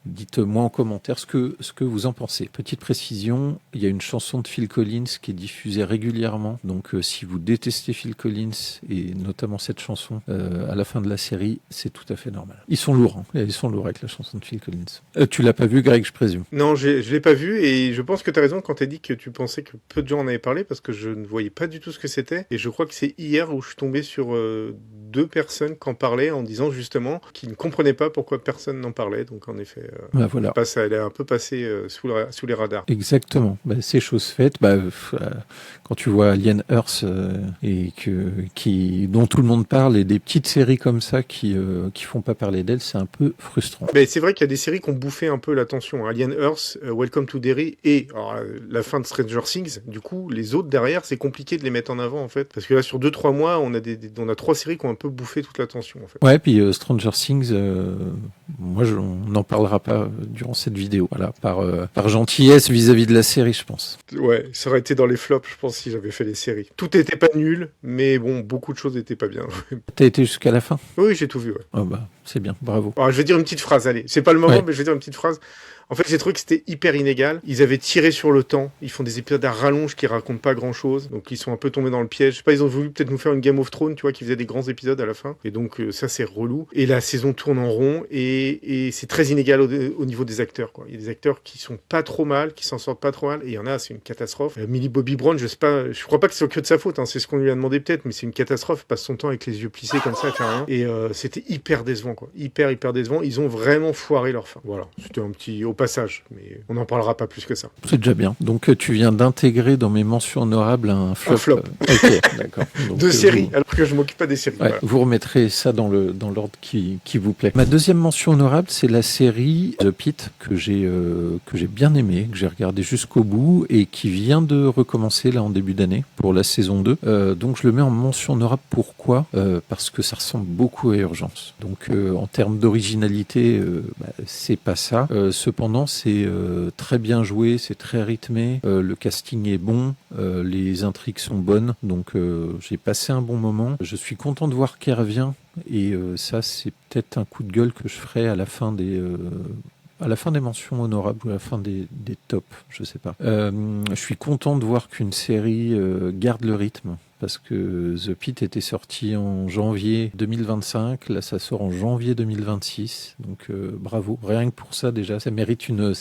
dites-moi en commentaire ce que vous en pensez. Petite précision, il y a une chanson de Phil Collins qui est diffusée régulièrement. Donc si vous détestez Phil Collins et notamment cette chanson à la fin de la série, c'est tout à fait normal. Ils sont lourds, hein. Ils sont lourds avec la chanson de Phil Collins. Tu l'as pas vu, Greg, je présume? Non, je l'ai pas vu et je pense que tu as raison quand tu as dit que tu pensais que peu de gens en avaient parlé parce que je ne voyais pas du tout ce que c'était. Et je crois que c'est hier où je suis tombé sur 2 personnes qui en parlaient en disant justement qu'ils ne comprenaient pas pourquoi personne n'en parlait. Donc en effet, Voilà. Elle est un peu passée sous les radars. Exactement. C'est chose faite. Quand tu vois Alien Earth dont tout le monde parle et des petites séries comme ça qui font pas parler d'elle, c'est un peu frustrant. C'est vrai qu'il y a des séries qui ont bouffé un peu l'attention. Alien Earth, Welcome to Derry et la fin de Stranger Things. Du coup, les autres derrière, c'est compliqué de les mettre en avant en fait, parce que là sur 2-3 mois, on a 3 séries qui ont un peu bouffé toute l'attention en fait. Ouais, puis Stranger Things, on n'en parlera pas durant cette vidéo. Voilà, par gentillesse vis-à-vis de la série, je pense. Ouais, ça aurait été dans les flops, je pense, si j'avais fait les séries. Tout était pas nul, mais bon, beaucoup de choses n'étaient pas bien. T'as été jusqu'à la fin? Oui, j'ai tout vu, ouais. Oh c'est bien, bravo. Alors, je vais dire une petite phrase, allez. C'est pas le moment, mais je vais dire une petite phrase. En fait, j'ai trouvé que c'était hyper inégal. Ils avaient tiré sur le temps. Ils font des épisodes à rallonge qui racontent pas grand chose. Donc, ils sont un peu tombés dans le piège. Je sais pas, ils ont voulu peut-être nous faire une Game of Thrones, tu vois, qui faisait des grands épisodes à la fin. Et donc, ça, c'est relou. Et la saison tourne en rond. Et c'est très inégal au niveau des acteurs, quoi. Il y a des acteurs qui sont pas trop mal, qui s'en sortent pas trop mal. Et il y en a, c'est une catastrophe. Millie Bobby Brown, je crois pas que c'est que de sa faute, hein. C'est ce qu'on lui a demandé peut-être, mais c'est une catastrophe. Elle passe son temps avec les yeux plissés comme ça, à faire rien. Et c'était hyper décevant, quoi. Hyper décevant. Ils ont vraiment foiré leur fin. Voilà. C'était un petit au passage, mais on n'en parlera pas plus que ça. C'est déjà bien. Donc tu viens d'intégrer dans mes mentions honorables un flop. Un flop. Ok, d'accord. De séries, alors que je m'occupe pas des séries. Ouais, Voilà. vous remettrez ça dans l'ordre qui vous plaît. Ma deuxième mention honorable, c'est la série The Pitt que j'ai bien aimé, que j'ai regardé jusqu'au bout et qui vient de recommencer là en début d'année pour la saison 2. Donc je le mets en mention honorable. Pourquoi ? Parce que ça ressemble beaucoup à Urgence. Donc en termes d'originalité, c'est pas ça. Cependant, c'est très bien joué, c'est très rythmé, le casting est bon, les intrigues sont bonnes, donc j'ai passé un bon moment. Je suis content de voir qu'elle revient, et ça, c'est peut-être un coup de gueule que je ferai à la fin des mentions honorables ou à la fin des tops, je sais pas. Je suis content de voir qu'une série garde le rythme, parce que The Pitt était sorti en janvier 2025, là ça sort en janvier 2026, donc bravo. Rien que pour ça déjà, ça mérite une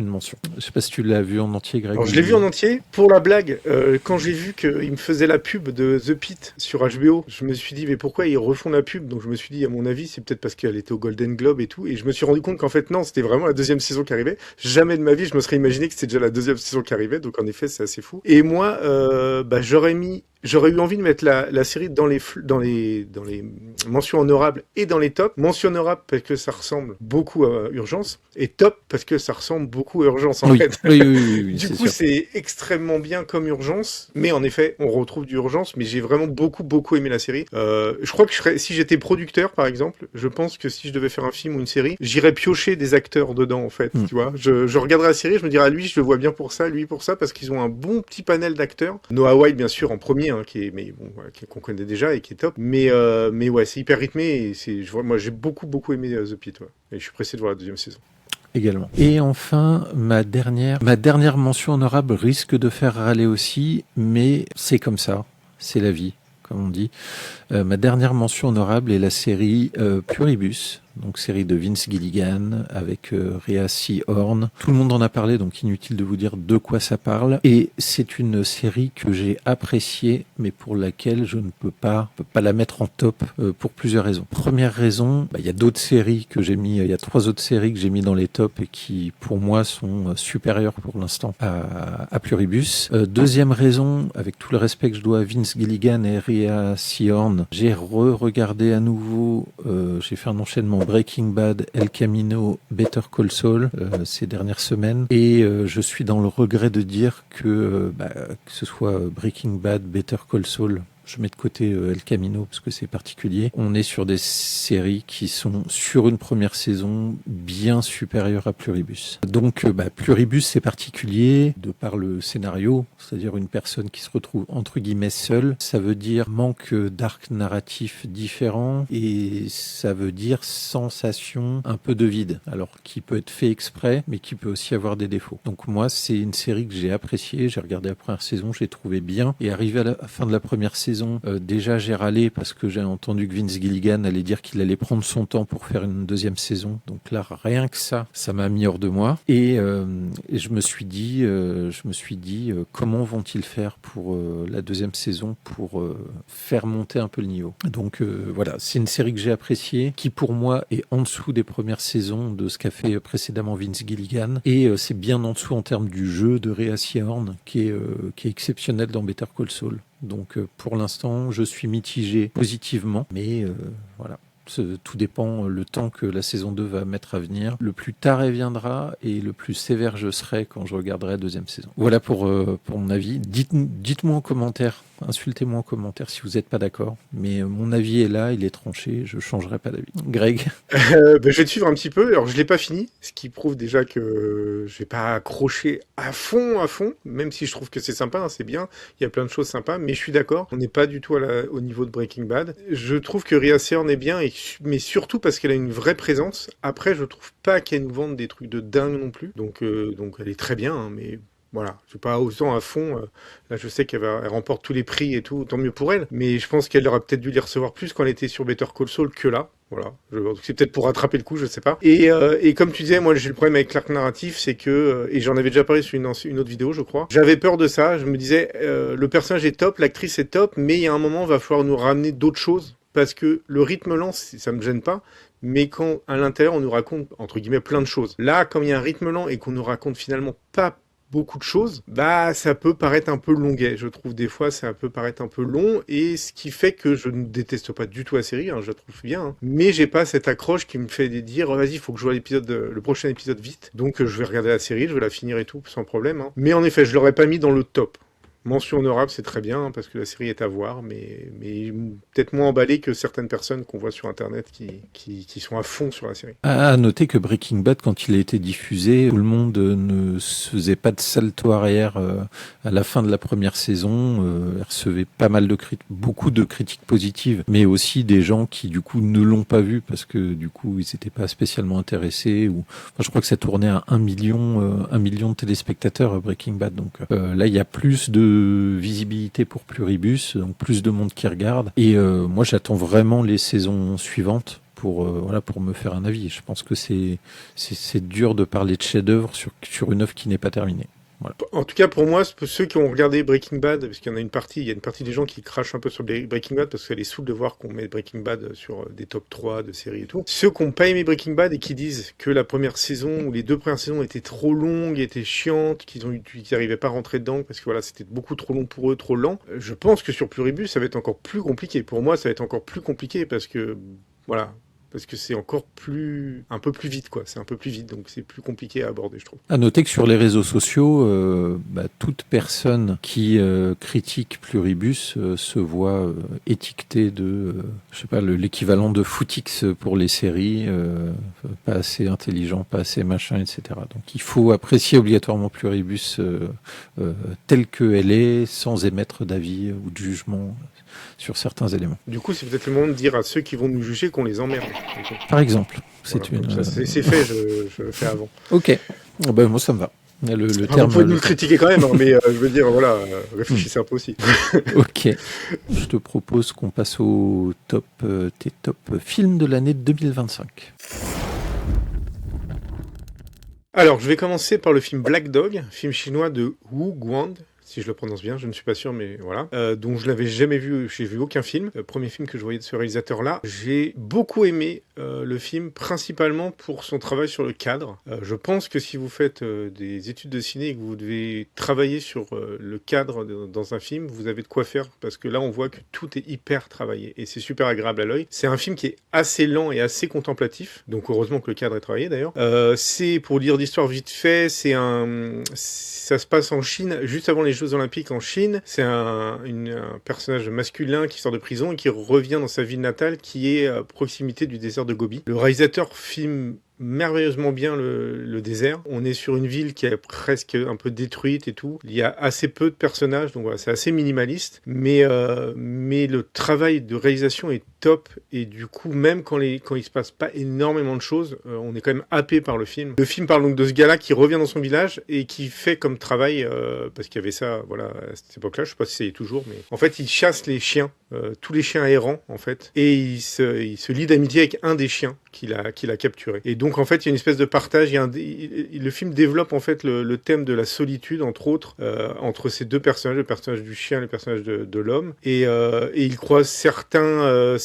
mention. Je sais pas si tu l'as vu en entier, Greg. Alors, je l'ai vu en entier. Pour la blague, quand j'ai vu qu'il me faisait la pub de The Pitt sur HBO, je me suis dit mais pourquoi ils refont la pub? Donc je me suis dit à mon avis c'est peut-être parce qu'elle était au Golden Globe et tout, et je me suis rendu compte qu'en fait non, c'était vraiment la deuxième saison qui arrivait. Jamais de ma vie je me serais imaginé que c'était déjà la deuxième saison qui arrivait, donc en effet c'est assez fou. Et moi j'aurais eu envie de mettre la série dans les mentions honorables et dans les tops. Mention honorable parce que ça ressemble beaucoup à Urgence, et top parce que ça ressemble beaucoup à Urgence en fait. Oui, du coup, c'est extrêmement bien comme Urgence, mais en effet, on retrouve du Urgence, mais j'ai vraiment beaucoup aimé la série. Je crois que si j'étais producteur, par exemple, je pense que si je devais faire un film ou une série, j'irais piocher des acteurs dedans, en fait, tu vois. Je regarderais la série, je me dirais, lui, je le vois bien pour ça, lui pour ça, parce qu'ils ont un bon petit panel d'acteurs. Noah White, bien sûr, en premier, hein, qu'on connaît déjà et qui est top. Mais ouais, c'est hyper rythmé, et moi, j'ai beaucoup aimé The Pitt, ouais. Et je suis pressé de voir la deuxième saison. Également. Et enfin, ma dernière mention honorable risque de faire râler aussi, mais c'est comme ça, c'est la vie, comme on dit. Ma dernière mention honorable est la série Pluribus, donc série de Vince Gilligan avec Rhea Seehorn. Tout le monde en a parlé, donc inutile de vous dire de quoi ça parle. Et c'est une série que j'ai appréciée, mais pour laquelle je ne peux pas la mettre en top pour plusieurs raisons. Première raison, il y a d'autres séries que j'ai mis, il y a 3 autres séries que j'ai mis dans les tops et qui, pour moi, sont supérieures pour l'instant à Pluribus. Deuxième raison, avec tout le respect que je dois à Vince Gilligan et Rhea Seehorn, j'ai regardé à nouveau, j'ai fait un enchaînement Breaking Bad, El Camino, Better Call Saul ces dernières semaines, et je suis dans le regret de dire que ce soit Breaking Bad, Better Call Saul, je mets de côté El Camino parce que c'est particulier. On est sur des séries qui sont sur une première saison bien supérieures à Pluribus. Donc Pluribus c'est particulier de par le scénario, c'est-à-dire une personne qui se retrouve entre guillemets seule. Ça veut dire manque d'arc narratif différent et ça veut dire sensation un peu de vide. Alors qui peut être fait exprès mais qui peut aussi avoir des défauts. Donc moi c'est une série que j'ai appréciée, j'ai regardé la première saison, j'ai trouvé bien et arrivé à la fin de la première saison, saison, déjà j'ai râlé parce que j'ai entendu que Vince Gilligan allait dire qu'il allait prendre son temps pour faire une deuxième saison. Donc là, rien que ça m'a mis hors de moi. Et je me suis dit, comment vont-ils faire pour la deuxième saison pour faire monter un peu le niveau. Donc voilà, c'est une série que j'ai appréciée, qui pour moi est en dessous des premières saisons de ce qu'a fait précédemment Vince Gilligan. Et c'est bien en dessous en termes du jeu de Rhea Seehorn, qui est exceptionnel dans Better Call Saul. Donc pour l'instant, je suis mitigé positivement, mais voilà. Tout dépend le temps que la saison 2 va mettre à venir. Le plus tard elle viendra et le plus sévère je serai quand je regarderai la deuxième saison. Voilà pour mon avis. Dites-moi en commentaire, insultez-moi en commentaire si vous n'êtes pas d'accord. Mais mon avis est là, il est tranché, je ne changerai pas d'avis. Greg? Je vais te suivre un petit peu. Alors je l'ai pas fini, ce qui prouve déjà que je vais pas accrocher à fond, même si je trouve que c'est sympa, hein, c'est bien. Il y a plein de choses sympas, mais je suis d'accord, on n'est pas du tout au niveau de Breaking Bad. Je trouve que Rhea Seehorn est bien, mais surtout parce qu'elle a une vraie présence. Après, je trouve pas qu'elle nous vende des trucs de dingue non plus. Donc elle est très bien, hein, mais voilà, je suis pas autant à fond. Là, je sais elle remporte tous les prix et tout, tant mieux pour elle. Mais je pense qu'elle aurait peut-être dû les recevoir plus quand elle était sur Better Call Saul que là. Voilà, c'est peut-être pour rattraper le coup, je sais pas. Et comme tu disais, moi j'ai le problème avec l'arc narratif, c'est que, et j'en avais déjà parlé sur une autre vidéo, je crois, j'avais peur de ça, je me disais, le personnage est top, l'actrice est top, mais il y a un moment, il va falloir nous ramener d'autres choses, parce que le rythme lent, ça me gêne pas, mais quand à l'intérieur on nous raconte, entre guillemets, plein de choses. Là, comme il y a un rythme lent et qu'on nous raconte finalement pas beaucoup de choses, bah ça peut paraître un peu longuet. Je trouve des fois ça peut paraître un peu long, et ce qui fait que je ne déteste pas du tout la série, hein, je la trouve bien, hein, mais j'ai pas cette accroche qui me fait dire vas-y, il faut que je vois le prochain épisode vite. Donc je vais regarder la série, je vais la finir et tout sans problème, hein. Mais en effet, je l'aurais pas mis dans le top. Mention honorable, c'est très bien, hein, parce que la série est à voir, mais peut-être moins emballée que certaines personnes qu'on voit sur Internet qui sont à fond sur la série. À noter que Breaking Bad, quand il a été diffusé, tout le monde ne se faisait pas de salto arrière à la fin de la première saison. Il recevait pas mal beaucoup de critiques positives, mais aussi des gens qui du coup ne l'ont pas vu parce que du coup ils n'étaient pas spécialement intéressés. Enfin, je crois que ça tournait à 1 million de téléspectateurs Breaking Bad. Donc là, il y a plus de visibilité pour Pluribus, donc plus de monde qui regarde. Et moi, j'attends vraiment les saisons suivantes pour me faire un avis. Je pense que c'est dur de parler de chef-d'œuvre sur une œuvre qui n'est pas terminée. Voilà. En tout cas, pour moi, ceux qui ont regardé Breaking Bad, parce qu'il y a une partie des gens qui crachent un peu sur Breaking Bad parce qu'elle est saoule de voir qu'on met Breaking Bad sur des top 3 de séries et tout. Ceux qui n'ont pas aimé Breaking Bad et qui disent que la première saison ou les 2 premières saisons étaient trop longues, étaient chiantes, qu'ils n'arrivaient pas à rentrer dedans parce que voilà, c'était beaucoup trop long pour eux, trop lent. Je pense que sur Pluribus, ça va être encore plus compliqué. Pour moi, ça va être encore plus compliqué parce que, voilà, parce que c'est un peu plus vite, quoi. C'est un peu plus vite, donc c'est plus compliqué à aborder, je trouve. À noter que sur les réseaux sociaux, toute personne qui critique Pluribus se voit étiquetée de, l'équivalent de footix pour les séries, pas assez intelligent, pas assez machin, etc. Donc il faut apprécier obligatoirement Pluribus telle qu'elle est, sans émettre d'avis ou de jugement sur certains éléments. Du coup, c'est peut-être le moment de dire à ceux qui vont nous juger qu'on les emmerde. Par exemple, voilà, c'est fait, je le fais avant. Ok, ben, moi ça me va. Le terme, vous pouvez nous le critiquer quand même, hein, mais je veux dire, voilà, réfléchissez un peu aussi. Ok, je te propose qu'on passe au tes top films de l'année 2025. Alors, je vais commencer par le film Black Dog, film chinois de Wu Guang, si je le prononce bien, je ne suis pas sûr, mais voilà, dont je l'avais jamais vu, j'ai vu aucun film, premier film que je voyais de ce réalisateur-là. J'ai beaucoup aimé le film, principalement pour son travail sur le cadre. Je pense que si vous faites des études de ciné et que vous devez travailler sur le cadre dans un film, vous avez de quoi faire, parce que là, on voit que tout est hyper travaillé, et c'est super agréable à l'œil. C'est un film qui est assez lent et assez contemplatif, donc heureusement que le cadre est travaillé d'ailleurs. C'est, pour dire l'histoire vite fait, ça se passe en Chine, juste avant les Jeux Olympiques en Chine. C'est un personnage masculin qui sort de prison et qui revient dans sa ville natale, qui est à proximité du désert de Gobi. Le réalisateur filme merveilleusement bien le désert. On est sur une ville qui est presque un peu détruite et tout. Il y a assez peu de personnages, donc voilà, c'est assez minimaliste. Mais le travail de réalisation est top. Et du coup, même quand il se passe pas énormément de choses, on est quand même happé par le film. Le film parle donc de ce gars-là qui revient dans son village et qui fait comme travail, parce qu'il y avait ça, voilà, à cette époque-là, je sais pas si ça y est toujours, mais en fait, il chasse les chiens, tous les chiens errants, en fait, et il se lie d'amitié avec un des chiens qu'il a capturé. Et donc, en fait, il y a une espèce de partage. Le film développe, en fait, le thème de la solitude, entre autres, entre ces deux personnages, le personnage du chien et le personnage de l'homme. Et il croise certains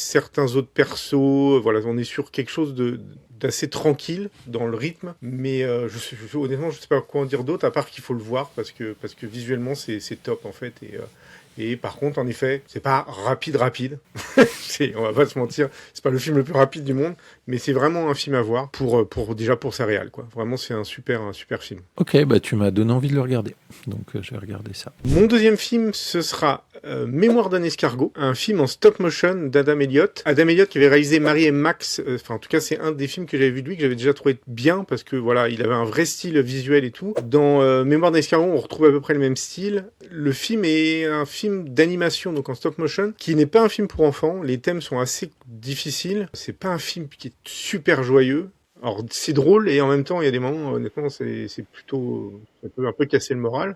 autres persos. Voilà, on est sur quelque chose d'assez tranquille dans le rythme, mais honnêtement, je sais pas quoi en dire d'autre, à part qu'il faut le voir, parce que visuellement, c'est top, en fait, et par contre, en effet, c'est pas rapide. On va pas se mentir, c'est pas le film le plus rapide du monde, mais c'est vraiment un film à voir déjà pour sa réal, quoi. Vraiment, c'est un super film. Ok, bah tu m'as donné envie de le regarder, donc je vais regarder ça. Mon deuxième film, ce sera Mémoire d'un escargot, un film en stop motion d'Adam Elliott. Adam Elliott qui avait réalisé Marie et Max, en tout cas c'est un des films que j'avais vu de lui, que j'avais déjà trouvé bien, parce que voilà, il avait un vrai style visuel et tout. Dans Mémoire d'un escargot, on retrouve à peu près le même style. Le film est un film d'animation, donc en stop motion, qui n'est pas un film pour enfants. Les thèmes sont assez difficiles. C'est pas un film qui est super joyeux. Alors c'est drôle et en même temps il y a des moments, honnêtement, c'est plutôt, ça peut un peu casser le moral.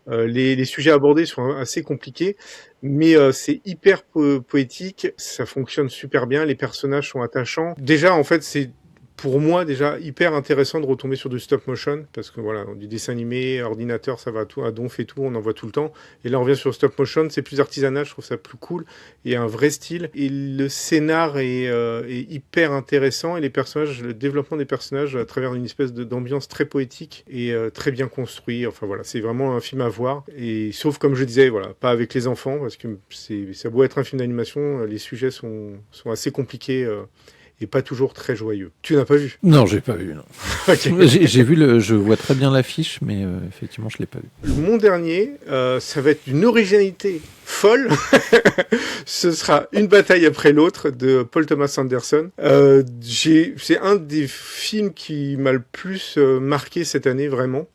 Les sujets abordés sont assez compliqués, mais c'est hyper poétique, ça fonctionne super bien, les personnages sont attachants. Déjà, en fait, c'est pour moi déjà hyper intéressant de retomber sur du stop motion, parce que voilà, du dessin animé, ordinateur, ça va tout, à donf et tout, on en voit tout le temps. Et là, on revient sur le stop motion, c'est plus artisanal, je trouve ça plus cool, et un vrai style. Et le scénar est hyper intéressant, et les personnages, le développement des personnages à travers une espèce d'ambiance très poétique et très bien construit. Enfin voilà, c'est vraiment un film à voir. Et sauf comme je disais, voilà, pas avec les enfants, parce que ça doit être un film d'animation, les sujets sont assez compliqués. Et pas toujours très joyeux. Tu n'as pas vu? Non, j'ai pas vu, non. Okay. J'ai vu je vois très bien l'affiche, mais effectivement, je l'ai pas vu. Mon dernier, ça va être une originalité folle. Ce sera Une bataille après l'autre de Paul Thomas Anderson. C'est un des films qui m'a le plus marqué cette année, vraiment.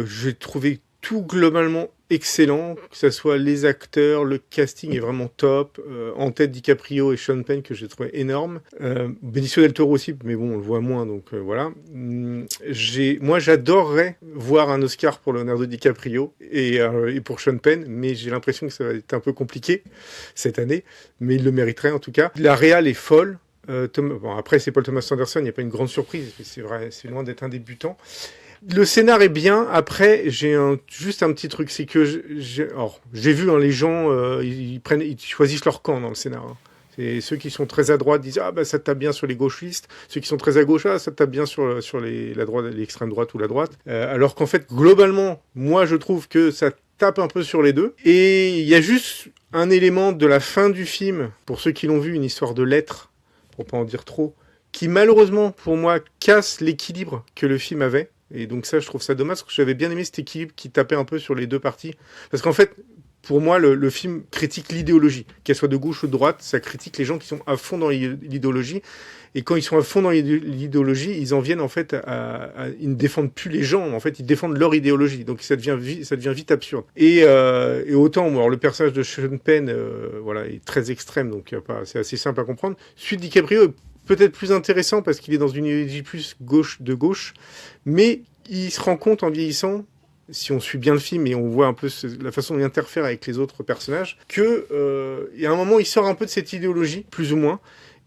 J'ai trouvé tout globalement excellent, que ce soit les acteurs, le casting est vraiment top. En tête, DiCaprio et Sean Penn, que j'ai trouvé énorme. Benicio del Toro aussi, mais bon, on le voit moins, donc voilà. Moi, j'adorerais voir un Oscar pour Leonardo DiCaprio et pour Sean Penn, mais j'ai l'impression que ça va être un peu compliqué cette année, mais il le mériterait en tout cas. La réal est folle. Bon, après, c'est Paul Thomas Anderson, il n'y a pas une grande surprise, c'est vrai, c'est loin d'être un débutant. Le scénar est bien. Après, j'ai juste un petit truc, c'est que j'ai vu les gens, ils choisissent leur camp dans le scénar. Hein. C'est ceux qui sont très à droite disent ça tape bien sur les gauchistes. Ceux qui sont très à gauche ça tape bien sur la droite, l'extrême droite ou la droite. Alors qu'en fait, globalement, moi je trouve que ça tape un peu sur les deux. Et il y a juste un élément de la fin du film, pour ceux qui l'ont vu, une histoire de lettres, pour pas en dire trop, qui malheureusement pour moi casse l'équilibre que le film avait. Et donc ça, je trouve ça dommage, parce que j'avais bien aimé cet équilibre qui tapait un peu sur les deux parties. Parce qu'en fait, pour moi, le film critique l'idéologie. Qu'elle soit de gauche ou de droite, ça critique les gens qui sont à fond dans l'idéologie. Et quand ils sont à fond dans l'idéologie, ils en viennent en fait ils ne défendent plus les gens, en fait, ils défendent leur idéologie. Donc ça devient vite absurde. Et autant, alors le personnage de Sean Penn, est très extrême, donc c'est assez simple à comprendre. Celui de DiCaprio est peut-être plus intéressant parce qu'il est dans une idéologie plus de gauche, mais il se rend compte en vieillissant, si on suit bien le film et on voit un peu la façon dont il interfère avec les autres personnages, que il y a un moment il sort un peu de cette idéologie, plus ou moins.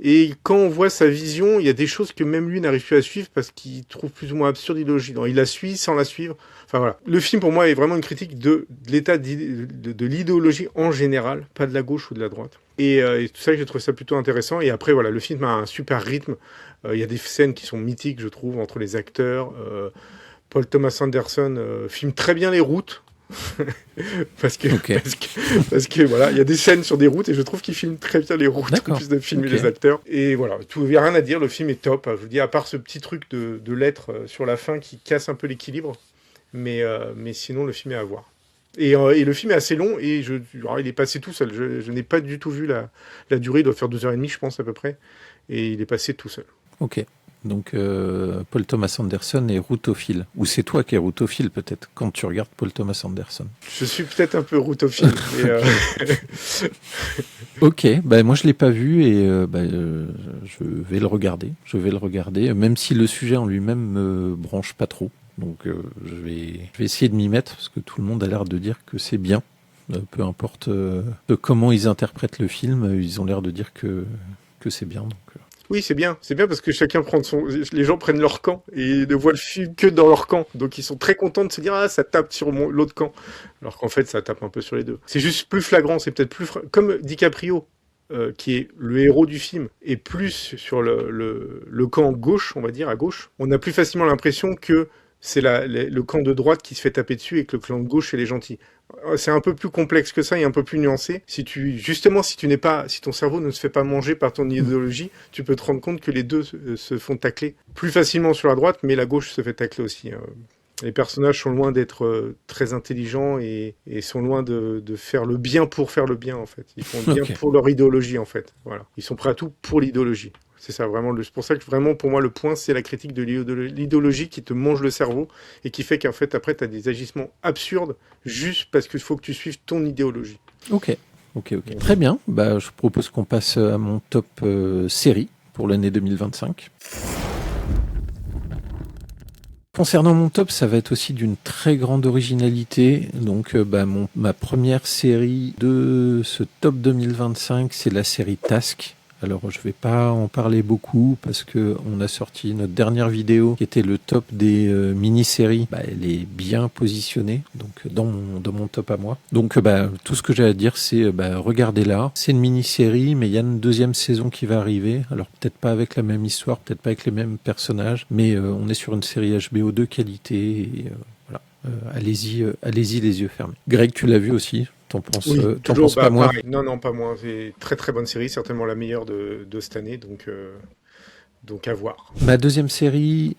Et quand on voit sa vision, il y a des choses que même lui n'arrive plus à suivre parce qu'il trouve plus ou moins absurde l'idéologie. Donc il la suit sans la suivre. Enfin voilà. Le film pour moi est vraiment une critique de l'état de l'idéologie en général, pas de la gauche ou de la droite. Et tout ça, j'ai trouvé ça plutôt intéressant. Et après voilà, le film a un super rythme. Il y a des scènes qui sont mythiques, je trouve, entre les acteurs. Paul Thomas Anderson filme très bien les routes. parce que voilà, il y a des scènes sur des routes et je trouve qu'il filme très bien les routes en plus de filmer les acteurs. Et voilà, il n'y a rien à dire, le film est top. Je vous dis, à part ce petit truc de lettres sur la fin qui casse un peu l'équilibre, mais sinon le film est à voir. Et le film est assez long et il est passé tout seul. Je n'ai pas du tout vu la durée, il doit faire 2h30 je pense à peu près, et il est passé tout seul. Ok. Donc Paul Thomas Anderson est routophile. Ou c'est toi qui es routophile peut-être quand tu regardes Paul Thomas Anderson. Je suis peut-être un peu routophile. Ok, bah moi je l'ai pas vu et je vais le regarder. Je vais le regarder, même si le sujet en lui-même me branche pas trop. Donc je vais essayer de m'y mettre parce que tout le monde a l'air de dire que c'est bien. Peu importe comment ils interprètent le film, ils ont l'air de dire que c'est bien. Donc, Oui, c'est bien parce que chacun prend les gens prennent leur camp et ne voient le film que dans leur camp. Donc ils sont très contents de se dire ça tape sur l'autre camp. Alors qu'en fait, ça tape un peu sur les deux. C'est juste plus flagrant, c'est peut-être comme DiCaprio, qui est le héros du film, et plus sur le camp gauche, on va dire, à gauche. On a plus facilement l'impression que c'est le camp de droite qui se fait taper dessus et que le camp de gauche, c'est les gentils. C'est un peu plus complexe que ça et un peu plus nuancé. Si ton cerveau ne se fait pas manger par ton idéologie, tu peux te rendre compte que les deux se font tacler plus facilement sur la droite, mais la gauche se fait tacler aussi. Les personnages sont loin d'être très intelligents et sont loin de faire le bien pour faire le bien, en fait. Ils font le bien pour leur idéologie, en fait. Voilà. Ils sont prêts à tout pour l'idéologie. C'est ça, vraiment. C'est pour ça que vraiment, pour moi, le point, c'est la critique de l'idéologie qui te mange le cerveau et qui fait qu'en fait, après, tu as des agissements absurdes juste parce qu'il faut que tu suives ton idéologie. Ok. Très bien. Bah, je propose qu'on passe à mon top série pour l'année 2025. Concernant mon top, ça va être aussi d'une très grande originalité. Donc, ma première série de ce top 2025, c'est la série Task. Alors, je vais pas en parler beaucoup parce que on a sorti notre dernière vidéo qui était le top des mini-séries. Elle est bien positionnée, donc dans mon top à moi. Donc, tout ce que j'ai à dire, c'est regardez-la. C'est une mini-série, mais il y a une deuxième saison qui va arriver. Alors, peut-être pas avec la même histoire, peut-être pas avec les mêmes personnages, mais on est sur une série HBO de qualité. Et, voilà. Allez-y les yeux fermés. Greg, tu l'as vu aussi? T'en penses pas moins? Non, pas moins. C'est très très bonne série, certainement la meilleure de cette année, donc à voir. Ma deuxième série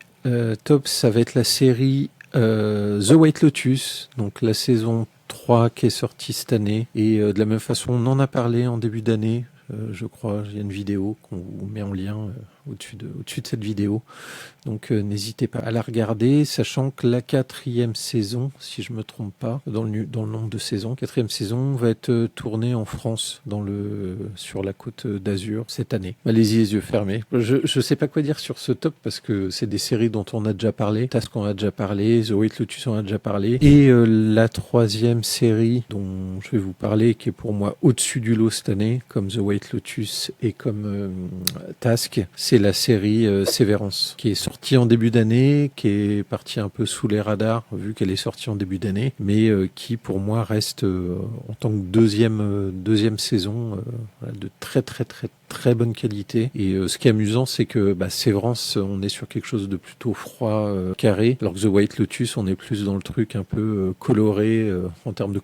top, ça va être la série The White Lotus, donc la saison 3 qui est sortie cette année. Et de la même façon, on en a parlé en début d'année. Je crois, il y a une vidéo qu'on vous met en lien au-dessus de cette vidéo. Donc n'hésitez pas à la regarder, sachant que la 4e saison, si je me trompe pas, dans le nombre de saisons, 4e saison va être tournée en France, sur la côte d'Azur cette année. Allez-y les yeux fermés. Je sais pas quoi dire sur ce top parce que c'est des séries dont on a déjà parlé. Task on a déjà parlé, The White Lotus on a déjà parlé. Et la 3e série dont je vais vous parler, qui est pour moi au-dessus du lot cette année, comme The White Lotus et comme Task, c'est la série Severance, qui est sortie en début d'année, qui est partie un peu sous les radars, vu qu'elle est sortie en début d'année, mais qui pour moi reste en tant que deuxième saison de très très très très bonne qualité. Et ce qui est amusant, c'est que Severance, on est sur quelque chose de plutôt froid, carré, alors que The White Lotus, on est plus dans le truc un peu coloré, en termes de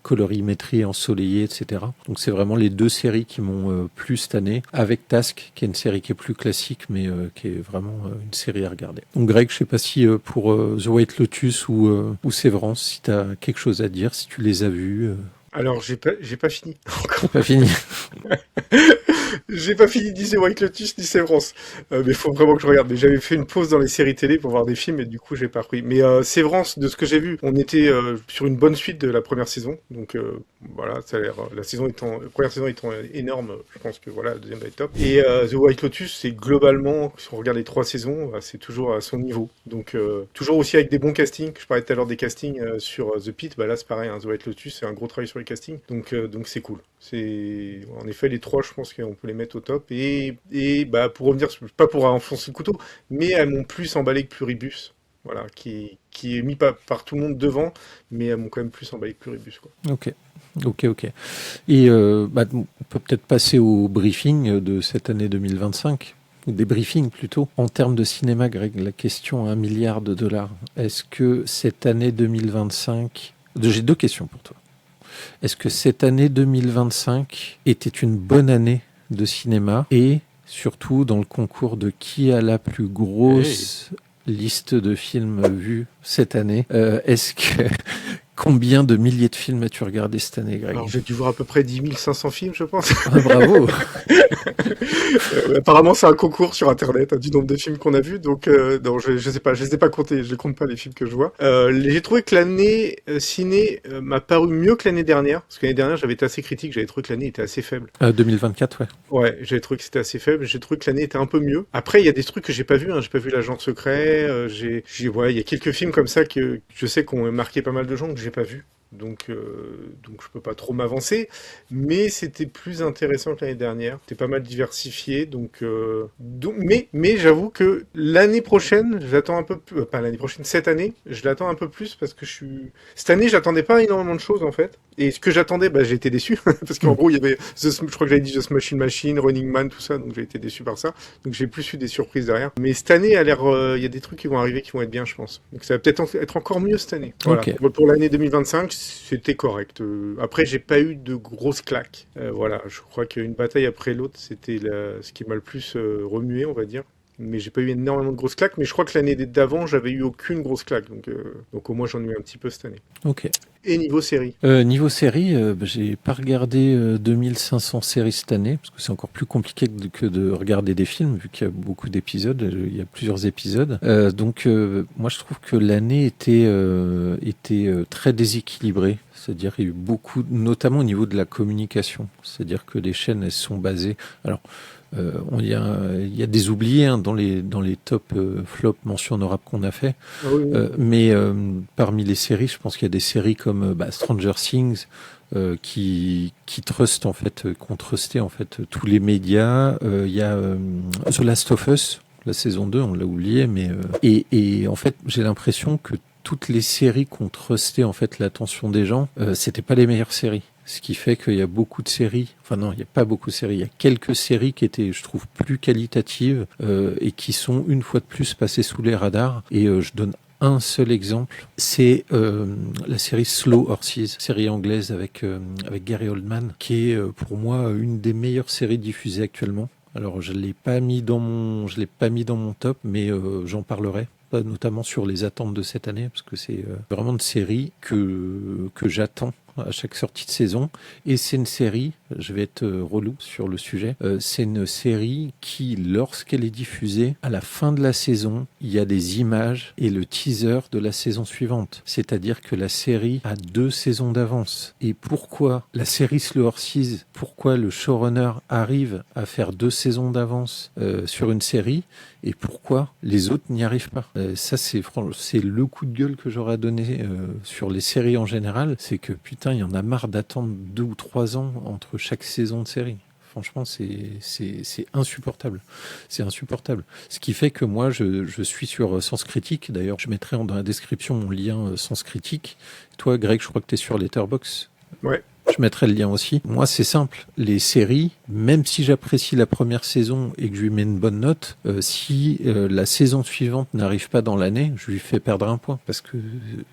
colorimétrie, ensoleillé, etc. Donc c'est vraiment les deux séries qui m'ont plu cette année, avec Task, qui est une série qui est plus classique, mais qui est vraiment une série à regarder. Donc Greg, je sais pas si pour The White Lotus ou Severance, si tu as quelque chose à dire, si tu les as vus. Alors, j'ai pas fini. Pas fini. J'ai pas fini ni The White Lotus ni Severance. Mais faut vraiment que je regarde. Mais j'avais fait une pause dans les séries télé pour voir des films et du coup j'ai pas repris. Mais Severance, de ce que j'ai vu, on était sur une bonne suite de la première saison. Donc voilà, ça a l'air. La première saison étant énorme, je pense que voilà, la deuxième va être top. Et The White Lotus, c'est globalement, si on regarde les 3 saisons, c'est toujours à son niveau. Donc toujours aussi avec des bons castings. Je parlais tout à l'heure des castings sur The Pitt. Là c'est pareil, The White Lotus, c'est un gros travail sur les castings. Donc c'est cool. C'est en effet les 3, je pense qu'on peut les mettre au top. Et pour revenir, pas pour enfoncer le couteau, mais elles m'ont plus emballé que Pluribus. Voilà, qui est mis par tout le monde devant, mais elles m'ont quand même plus emballé que Pluribus, quoi. Ok. Et on peut peut-être passer au briefing de cette année 2025, ou des briefings plutôt. En termes de cinéma, Greg, la question à $1 milliard. Est-ce que cette année 2025... J'ai 2 questions pour toi. Est-ce que cette année 2025 était une bonne année de cinéma? Et surtout, dans le concours de qui a la plus grosse liste de films vus cette année, est-ce que Combien de milliers de films as-tu regardé cette année, Greg? Alors, j'ai dû voir à peu près 10 500 films, je pense. Ah, bravo. Apparemment, c'est un concours sur Internet du nombre de films qu'on a vus. Donc, non, je sais pas, je les ai pas comptés. Je les compte pas les films que je vois. J'ai trouvé que l'année ciné m'a paru mieux que l'année dernière. Parce que l'année dernière, j'avais été assez critique. J'avais trouvé que l'année était assez faible. 2024, ouais. Ouais, j'avais trouvé que c'était assez faible. J'ai trouvé que l'année était un peu mieux. Après, il y a des trucs que j'ai pas vus. J'ai pas vu L'Agent Secret. Ouais, il y a quelques films comme ça que je sais qu'on marqué pas mal de gens que j'ai pas vus. Donc je peux pas trop m'avancer, mais c'était plus intéressant que l'année dernière. C'était pas mal diversifié, mais j'avoue que l'année prochaine, j'attends un peu plus, pas l'année prochaine, cette année, je l'attends un peu plus parce que cette année, j'attendais pas énormément de choses en fait. Et ce que j'attendais, j'ai été déçu parce qu'en gros, il y avait, je crois que j'avais dit The Machine Machine, Running Man, tout ça, donc j'ai été déçu par ça. Donc j'ai plus eu des surprises derrière. Mais cette année, il y a des trucs qui vont arriver qui vont être bien, je pense. Donc ça va peut-être être encore mieux cette année. Voilà. Ok. Pour l'année 2025. C'était correct. Après, j'ai pas eu de grosses claques. Voilà, je crois qu'une bataille après l'autre, c'était ce qui m'a le plus remué, on va dire. Mais j'ai pas eu énormément de grosses claques. Mais je crois que l'année d'avant, j'avais eu aucune grosse claque. Donc au moins, j'en ai eu un petit peu cette année. Ok. Et niveau série Niveau série, j'ai pas regardé 2500 séries cette année, parce que c'est encore plus compliqué que de regarder des films, vu qu'il y a beaucoup d'épisodes, il y a plusieurs épisodes. Donc moi je trouve que l'année était très déséquilibrée. C'est-à-dire qu'il y a eu beaucoup, notamment au niveau de la communication. C'est-à-dire que les chaînes, elles sont basées... Alors, il y a des oubliés dans les top flop mentions honorables qu'on a fait. Ah oui, oui. Mais parmi les séries, je pense qu'il y a des séries comme Stranger Things qui trustent en fait, qui ont trusté en fait tous les médias. Il y a The Last of Us, la saison 2, on l'a oublié, mais et en fait, j'ai l'impression que toutes les séries qui ont trusté en fait l'attention des gens, c'était pas les meilleures séries. Ce qui fait qu'il y a beaucoup de séries, enfin non, il n'y a pas beaucoup de séries, il y a quelques séries qui étaient, je trouve, plus qualitatives et qui sont une fois de plus passées sous les radars. Et je donne un seul exemple, c'est la série Slow Horses, série anglaise avec Gary Oldman, qui est pour moi une des meilleures séries diffusées actuellement. Alors je l'ai pas mis dans mon top, mais j'en parlerai. Notamment sur les attentes de cette année, parce que c'est vraiment une série que j'attends à chaque sortie de saison. Et c'est une série, je vais être relou sur le sujet, c'est une série qui, lorsqu'elle est diffusée, à la fin de la saison, il y a des images et le teaser de la saison suivante. C'est-à-dire que la série a 2 saisons d'avance. Et pourquoi la série Slow Horses, pourquoi le showrunner arrive à faire 2 saisons d'avance sur une série, et pourquoi les autres n'y arrivent pas. Ça, c'est le coup de gueule que j'aurais donné sur les séries en général. C'est que, putain, il y en a marre d'attendre 2 ou 3 ans entre chaque saison de série. Franchement, c'est insupportable. C'est insupportable. Ce qui fait que moi, je suis sur Sens Critique. D'ailleurs, je mettrai dans la description mon lien Sens Critique. Toi, Greg, je crois que tu es sur Letterboxd. Ouais. Je mettrai le lien aussi. Moi, c'est simple. Les séries, même si j'apprécie la première saison et que je lui mets une bonne note, si la saison suivante n'arrive pas dans l'année, je lui fais perdre un point. Parce que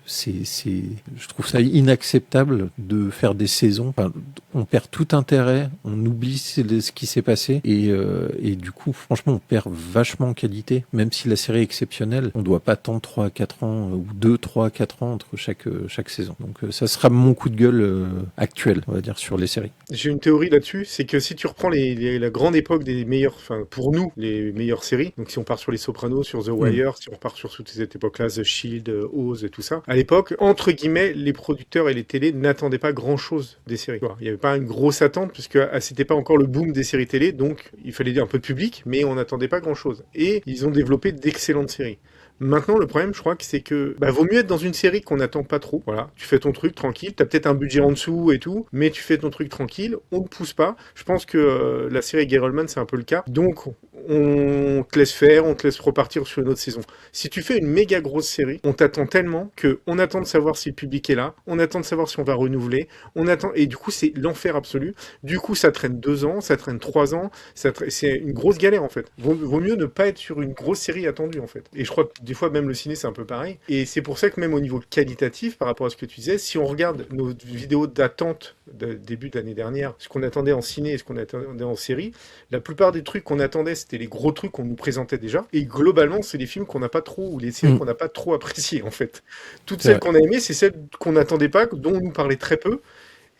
je trouve ça inacceptable de faire des saisons. Enfin, on perd tout intérêt, on oublie ce qui s'est passé. Et du coup, franchement, on perd vachement en qualité. Même si la série est exceptionnelle, on ne doit pas attendre 3 à 4 ans, ou 2, 3 à 4 ans entre chaque saison. Donc ça sera mon coup de gueule actuel, on va dire, sur les séries. J'ai une théorie là-dessus, c'est que si tu reprends la grande époque des meilleures, enfin pour nous, les meilleures séries, donc si on part sur les Sopranos, sur The Wire, si on repart sur toutes cette époque-là, The Shield, Oz et tout ça, à l'époque, entre guillemets, les producteurs et les télés n'attendaient pas grand-chose des séries. Il n'y avait pas une grosse attente, puisque c'était pas encore le boom des séries télé, donc il fallait dire un peu de public, mais on n'attendait pas grand-chose. Et ils ont développé d'excellentes séries. Maintenant, le problème, je crois que c'est que vaut mieux être dans une série qu'on n'attend pas trop. Voilà, tu fais ton truc tranquille, t'as peut-être un budget en dessous et tout, mais tu fais ton truc tranquille, on ne pousse pas. Je pense que la série Gary Oldman, c'est un peu le cas. Donc, on te laisse faire, on te laisse repartir sur une autre saison. Si tu fais une méga grosse série, on t'attend tellement que on attend de savoir si le public est là, on attend de savoir si on va renouveler, on attend, et du coup, c'est l'enfer absolu. Du coup, ça traîne 2 ans, ça traîne 3 ans, c'est une grosse galère en fait. Vaut mieux ne pas être sur une grosse série attendue en fait. Et je crois que des fois même le ciné c'est un peu pareil. Et c'est pour ça que même au niveau qualitatif, par rapport à ce que tu disais, si on regarde nos vidéos d'attente de début de l'année dernière, ce qu'on attendait en ciné et ce qu'on attendait en série, la plupart des trucs qu'on attendait, c'était les gros trucs qu'on nous présentait déjà. Et globalement, c'est des films qu'on n'a pas trop, ou les séries qu'on n'a pas trop appréciées, en fait. Toutes celles qu'on a aimées, c'est celles qu'on n'attendait pas, dont on nous parlait très peu,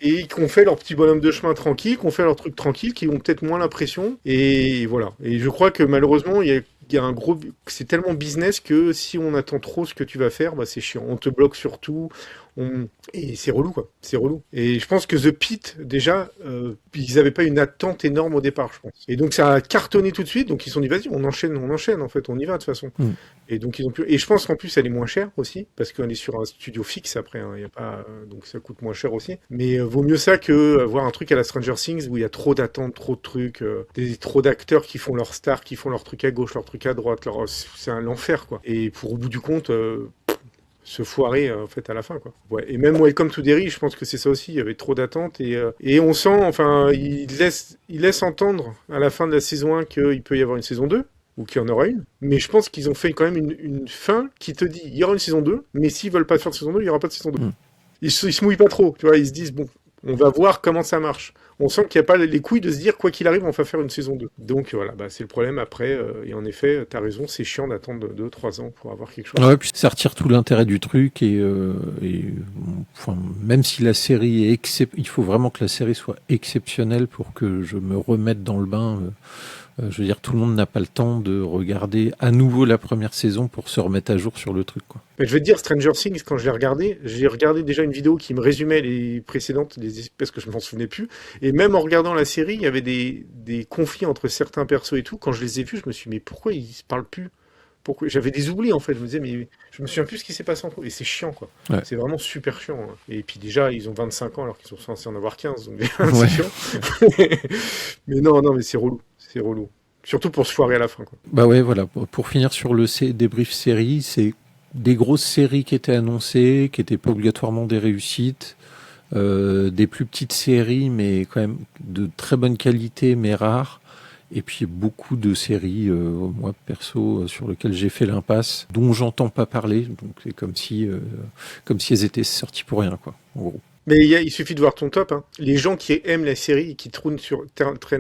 et qui ont fait leur petit bonhomme de chemin tranquille, qui ont fait leur truc tranquille, qui ont peut-être moins l'impression. Et voilà. Et je crois que malheureusement, il y a un gros... C'est tellement business que si on attend trop ce que tu vas faire, bah c'est chiant. On te bloque sur tout. Et c'est relou, quoi. C'est relou. Et je pense que The Pit, déjà, ils n'avaient pas une attente énorme au départ, je pense. Et donc ça a cartonné tout de suite. Donc ils se sont dit, vas-y, on enchaîne, en fait. On y va, de toute façon. Et donc ils ont pu... Et je pense qu'en plus, elle est moins chère aussi, parce qu'on est sur un studio fixe après. Hein. Il y a pas... Donc ça coûte moins cher aussi. Mais vaut mieux ça que voir un truc à la Stranger Things où il y a trop d'attentes, trop de trucs, trop d'acteurs qui font leur star, qui font leur truc à gauche, leur truc à droite. C'est l'enfer, quoi. Et pour au bout du compte... se foirer en fait à la fin, quoi. Ouais. Et même Welcome to Derry, je pense que c'est ça aussi, il y avait trop d'attentes et on sent, enfin, il laisse entendre à la fin de la saison 1 qu'il peut y avoir une saison 2 ou qu'il y en aura une, mais je pense qu'ils ont fait quand même une fin qui te dit il y aura une saison 2, mais s'ils veulent pas faire de saison 2, il y aura pas de saison 2. Ils se mouillent pas trop, tu vois, ils se disent bon, on va voir comment ça marche. On sent qu'il n'y a pas les couilles de se dire, quoi qu'il arrive, on va faire une saison 2. Donc voilà, bah, c'est le problème après. Et en effet, tu as raison, c'est chiant d'attendre 2-3 ans pour avoir quelque chose. Ouais, puis ça retire tout l'intérêt du truc. Enfin, même si la série est il faut vraiment que la série soit exceptionnelle pour que je me remette dans le bain. Je veux dire, tout le monde n'a pas le temps de regarder à nouveau la première saison pour se remettre à jour sur le truc, quoi. Mais je vais te dire, Stranger Things, quand j'ai regardé déjà une vidéo qui me résumait les précédentes, parce que je m'en souvenais plus. Et même en regardant la série, il y avait des conflits entre certains persos et tout. Quand je les ai vus, je me suis dit, mais pourquoi ils se parlent plus? Pourquoi? J'avais des oublis, en fait. Je me disais, mais je me souviens plus ce qui s'est passé entre eux. Et c'est chiant, quoi. Ouais. C'est vraiment super chiant. Hein. Et puis déjà, ils ont 25 ans alors qu'ils sont censés en avoir 15. Donc Ouais. c'est chiant. Mais non, mais c'est relou. C'est relou. Surtout pour se foirer à la fin, quoi. Bah ouais, voilà. Pour finir sur le débrief série, c'est des grosses séries qui étaient annoncées, qui n'étaient pas obligatoirement des réussites, des plus petites séries, mais quand même de très bonne qualité, mais rares. Et puis beaucoup de séries, moi perso, sur lesquelles j'ai fait l'impasse, dont j'entends pas parler. Donc c'est comme si elles étaient sorties pour rien, quoi. En gros. Mais il suffit de voir ton top. Hein. Les gens qui aiment la série et qui traînent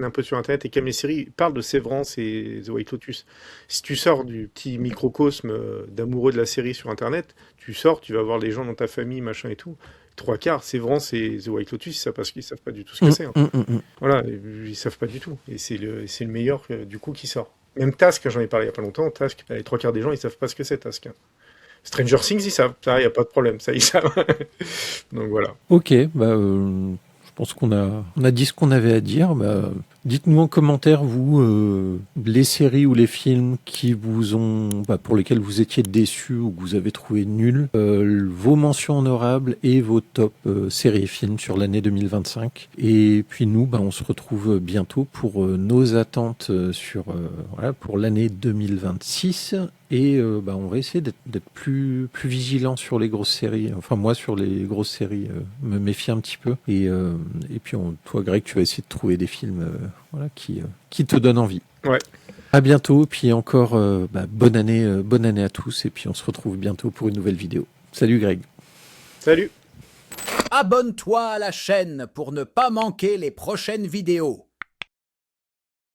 un peu sur Internet et qui aiment les séries parlent de Sévrance et The White Lotus. Si tu sors du petit microcosme d'amoureux de la série sur Internet, tu vas voir les gens dans ta famille, machin et tout. 3/4, Sévrance et The White Lotus, ils savent pas du tout ce que c'est. Hein. Voilà, ils savent pas du tout. Et c'est le meilleur du coup qui sort. Même Task, j'en ai parlé il y a pas longtemps. Task, les 3/4 des gens, ils savent pas ce que c'est Task. Hein. Stranger Things, ils savent. Ça, il n'y a pas de problème. Ça, ils savent. Donc voilà. Ok, bah, je pense qu'on a dit ce qu'on avait à dire. Bah, dites-nous en commentaire, vous, les séries ou les films qui vous ont, pour lesquels vous étiez déçus ou que vous avez trouvé nuls, vos mentions honorables et vos top séries et films sur l'année 2025. Et puis nous, on se retrouve bientôt pour nos attentes pour l'année 2026. Et on va essayer d'être plus vigilant sur les grosses séries. Enfin, moi, sur les grosses séries, me méfier un petit peu. Et puis, toi, Greg, tu vas essayer de trouver des films qui te donnent envie. Ouais. À bientôt. Puis encore, bonne année à tous. Et puis, on se retrouve bientôt pour une nouvelle vidéo. Salut, Greg. Salut. Abonne-toi à la chaîne pour ne pas manquer les prochaines vidéos.